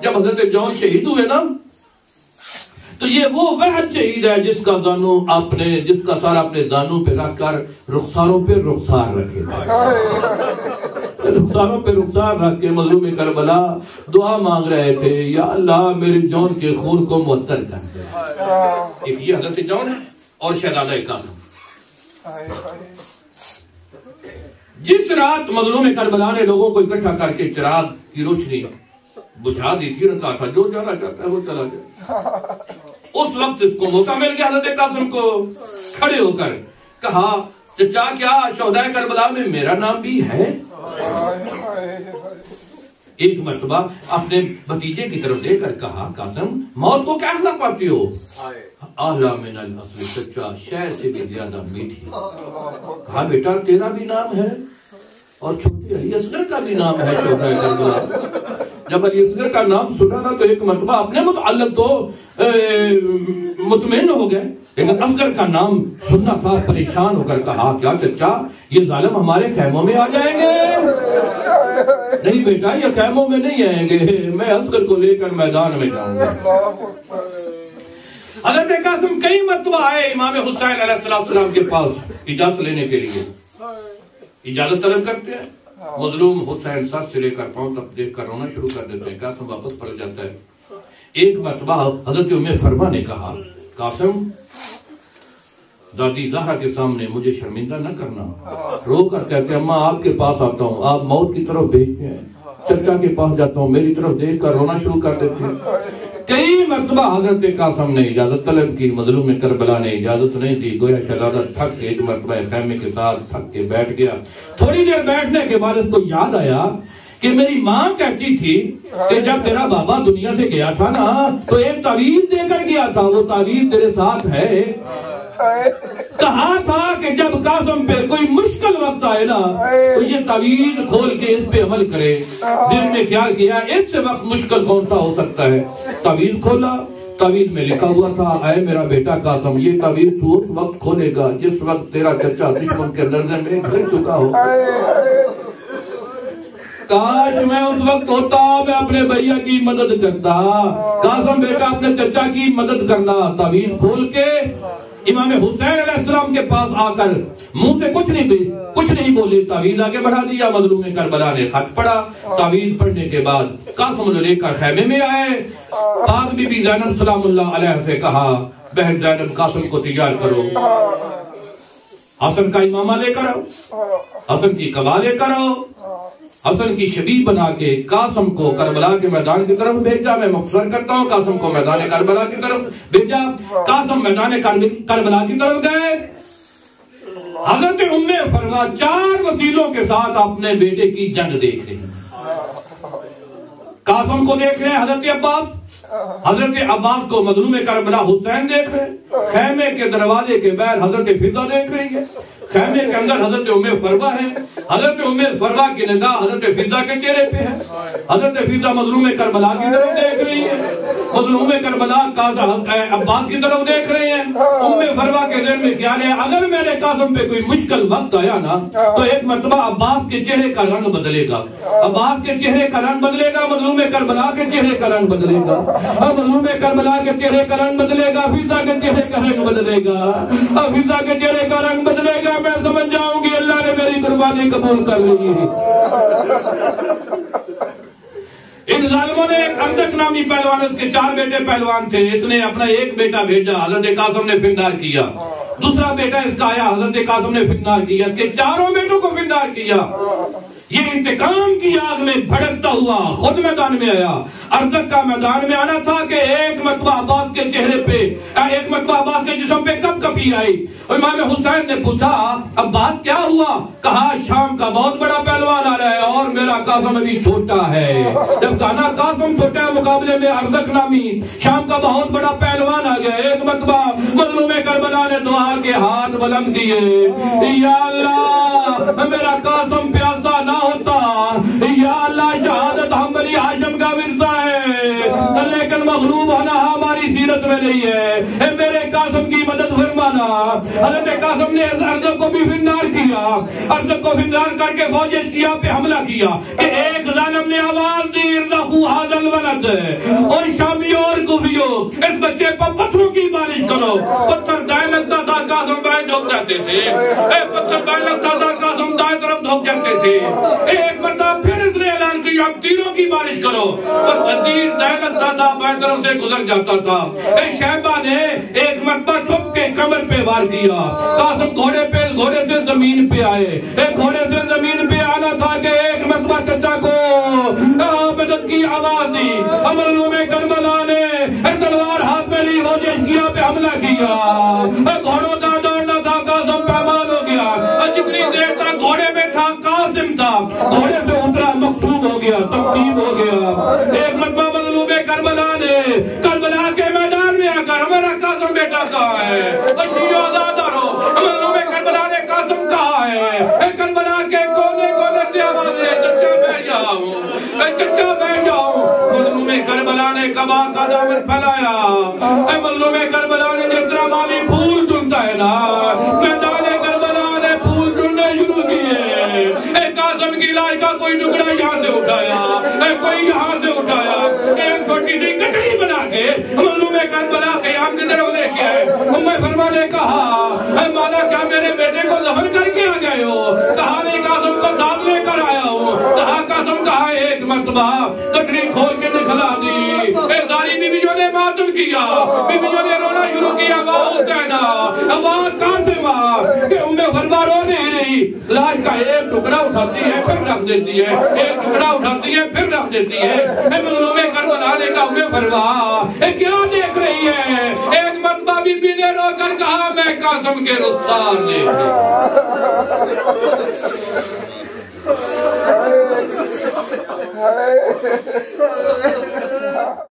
S4: جب حضرت جون شہید ہوئے نا تو یہ وہ شہید ہے جس کا سارا اپنے زانوں پہ رکھ کر رخساروں پہ رخسار رکھے، رخساروں پہ رخسار رکھ کے مظلوم کربلا دعا مانگ رہے تھے یا اللہ میرے جون کے خون کو معطر کر دے. ایک یہ حضرت جون ہے اور شہزادہ قاسم. جس رات مظلوم کربلا نے لوگوں کو اکٹھا کر کے چراغ کی روشنی بجھا دی تھی، کہا تھا جو جانا چاہتا ہے وہ چلا جائے. اس وقت اس کو موقع مل گیا حضرت قاسم کو کھڑے ہو کر کہا چچا کیا شہدائے کربلا میں میرا نام بھی ہے. ایک مرتبہ اپنے بھتیجے کی طرف دے کر کہا قاسم موت کو کیسا پاتی ہو؟ اعلیٰ من الاصل، چچا شے سے بھی زیادہ میٹھی. کہا بیٹا تیرا بھی نام ہے اور چھوٹے علی اصغر کا بھی نام ہے شہدائے کربلا. جب علی اصغر کا نام سنا نا تو ایک مرتبہ اپنے متعلق تو مطمئن ہو گئے، لیکن اصغر کا نام سننا تھا. پریشان ہو کر کہا کیا چچا یہ ظالم ہمارے خیموں میں آ جائیں گے؟ نہیں بیٹا یہ خیموں میں نہیں آئیں گے، میں اصغر کو لے کر میدان میں جاؤں گا. حضرت قاسم کئی مرتبہ آئے امام حسین علیہ السلام کے پاس اجازت لینے کے لیے. اجازت طلب کرتے ہیں، مظلوم حسین سر سے لے کر پاؤں تک دیکھ کر رونا شروع کر دیتے ہیں. قاسم واپس پلٹ جاتا ہے. ایک مرتبہ حضرت ام فرما نے کہا قاسم دادی زہرا کے سامنے مجھے شرمندہ نہ کرنا. رو کر کہتے ہیں اماں آپ کے پاس آتا ہوں، آپ موت کی طرف بھیجتے ہیں. چچا کے پاس جاتا ہوں، میری طرف دیکھ کر رونا شروع کر دیتے ہیں. کئی مرتبہ حضرت قاسم نے اجازت طلب کی، مظلوم کربلا نے اجازت نہیں دی. گویا شہزادہ تھک کے ایک مرتبہ خیمے کے ساتھ تھک کے بیٹھ گیا. تھوڑی دیر بیٹھنے کے بعد اس کو یاد آیا کہ میری ماں کہتی تھی کہ جب تیرا بابا دنیا سے گیا تھا نا تو ایک تعویذ دے کر گیا تھا، وہ تعویذ تیرے ساتھ ہے. کہا تھا کہ جب قاسم پہ کوئی مشکل وقت آئے نا تو یہ تعویذ کھول کے اس پہ عمل کرے. دل میں خیال کیا اس سے وقت مشکل کون سا ہو سکتا ہے. تعویذ کھولا، تعویذ میں لکھا ہوا تھا اے میرا بیٹا قاسم یہ تعویذ تو اس وقت کھولے گا جس وقت تیرا چچا دشمن کے درجے میں گر چکا ہو. کاش میں اس وقت ہوتا میں اپنے بھیا کی مدد کرتا. قاسم بیٹا اپنے چچا کی مدد کرنا. تعویذ کھول کے امام حسین علیہ السلام کے پاس آ کر منہ سے کچھ نہیں بولے، تعویذ آگے بڑھا دیا. مظلوم کربلا نے خط پڑھا. تعویذ پڑھنے کے بعد قاسم نے لے کر خیمے میں آئے. پاک بی بی زینب سلام اللہ علیہ سے کہا بہن زینب قاسم کو تیار کرو، حسن کا امامہ لے کر آؤ، حسن کی قبا لے کر آؤ. حسن کی شبیہ بنا کے قاسم کو کربلا کے میدان کی طرف بھیجا. میں مختصر کرتا ہوں، قاسم کو میدان کربلا کی طرف بھیجا. قاسم میدان کربلا کی طرف گئے. حضرت ام فرما 4 وسیلوں کے ساتھ اپنے بیٹے کی جنگ دیکھ رہے ہیں. قاسم کو دیکھ رہے ہیں حضرت عباس، حضرت عباس کو مظلوم کربلا حسین دیکھ رہے ہیں. خیمے کے دروازے کے باہر حضرت فضا دیکھ رہی ہے. خیمے کے اندر حضرت فروا ہے. حضرت فروا کی نگاہ حضرت فضا کے چہرے پہ ہے. حضرت فضا مظلوم کربلا کی طرف دیکھ رہی ہے. مظلوم کربلا عباس کی طرف دیکھ رہے ہیں. فروا کے ذہن میں خیال ہے اگر میرے قاسم پہ کوئی مشکل وقت آیا نا تو ایک مرتبہ عباس کے چہرے کا رنگ بدلے گا. عباس کے چہرے کا رنگ بدلے گا. مظلوم کربلا کے چہرے کا رنگ بدلے گا. مظلوم کربلا کے چہرے کا رنگ بدلے گا. فضا کے چہرے کا رنگ بدلے گا. فضا کے چہرے کا رنگ بدلے گا. میں سمجھ جاؤں گی اللہ نے میری قربانی قبول کر لی. ان ظالموں نے ایک اردک نامی پہلوان، اس کے 4 بیٹے پہلوان تھے. اس نے اپنا ایک بیٹا بھیجا، حضرت قاسم نے فنار کیا. دوسرا بیٹا اس کا آیا، حضرت قاسم نے فنار کیا. اس کے 4 بیٹوں کو فنار کیا. یہ انتقام کی آگ میں بھڑکتا ہوا خود میدان میں آیا. اردک کا میدان میں آنا تھا کہ ایک مرتبہ عباس کے چہرے پہ، ایک مرتبہ عباس کے جسم پہ کب کپی آئی. امام حسین نے پوچھا عباس کیا ہوا؟ کہا شام کا بہت بڑا پہلوان آ رہا ہے اور میرا قاسم ابھی چھوٹا ہے. جب کہا قاسم چھوٹا ہے مقابلے میں اردک نامی شام کا بہت بڑا پہلوان آ گیا. ایک مرتبہ مظلوم کربلا نے دعا کے ہاتھ بلند کیے، یا اللہ میرا قاسم پیاسا نہ ہوتا، یا اللہ شہادت ہم بنی ہاشم کا ورثہ ہے لیکن مغلوب ہونا ہماری سیرت میں نہیں ہے. میرے قاسم کی مدد فرمانا. حضرت قاسم نے اردک کو بھی فنار کیا. اردک کو فنار کر کے فوج شیعہ پہ حملہ کیا کہ ایک ظالم نے آواز دی ارزقو ھذا الولد، اور شامیوں اور کوفیوں اس بچے پر پتھروں کی بارش کرو. پتھر دائیں لگتا تھا قاسم بائیں جھک جاتے تھے. پتھر بائیں لگتا تھا قاسم دائیں طرف جھک جاتے تھے. ایک مرتبہ پھر اس نے اعلان کیا اب تیروں کی بارش کرو. تیر دائیں لگتا تھا بائیں طرف سے گزر جاتا تھا. شہبہ نے ایک مرتبہ چھپ کے کمر پہ وار کیا. قاسم گھوڑے سے زمین پہ آئے. ایک گھوڑے سے زمین پہ آنا تھا کہ ایک مرتبہ چچا کو مدد کی آواز دی. مظلوم کربلا نے تلوار ہاتھ میں لی، فوج شیعہ پہ حملہ کیا. گھوڑوں کا دوڑنا تھا، قاسم پامال ہو گیا. جتنی دیر تک گھوڑے میں تھا قاسم تھا، گھوڑے سے اترا مقصوم ہو گیا، تقسیم ہو گیا. ایک مرتبہ مظلوم کربلا نے کربلا کے میدان میں آ کر ہمارا قاسم بیٹا کہا ہے، شیعہ آزاد رہو. مظلوم کربلا نے قاسم کہا ہے. کربلا کے کونے کونے سے آوازیں چچا بہ جاؤ، چچا بہ جاؤ. مظلوم کربلا نے کعبہ کا دامن پھیلایا. مظلوم کربلا نے جس طرح مالی پھول چنتا ہے نا، میدان کربلا نے پھول چننے شروع کیے. قاسم کی لاش کا کوئی ٹکڑا یہاں سے اٹھایا، کوئی یہاں سے اٹھایا. ایک چھوٹی سی گٹڑی بنا کے مظلوم کربلا قیام کی طرف لے کے آئے. فرما نے کہا مانا کیا میرے بیٹے کو دفن کر کے آ گئے ہو؟ کہا نہیں قاسم کو ساتھ لے کر آیا ہوں. کہا قاسم کہا ایک مرتبہ گٹڑی کھول کے دکھلا دی. ساری بیویوں نے ماتم کیا، بیویوں نے رونا شروع کیا. واہ حسینہ واہ قاسمہ کہ فرما رو نہیں رہی. لاش کا ایک ٹکڑا اٹھاتی ہے پھر رکھ دیتی ہے، ایک ٹکڑا اٹھاتی ہے پھر رکھ دیتی ہے. مظلوم کربلا نے کہا فرما کیا دیکھ رہی ہے؟ ایک مرتبہ بی بی نے رو کر کہا میں قاسم کے رخسار دیکھ رہی ہوں.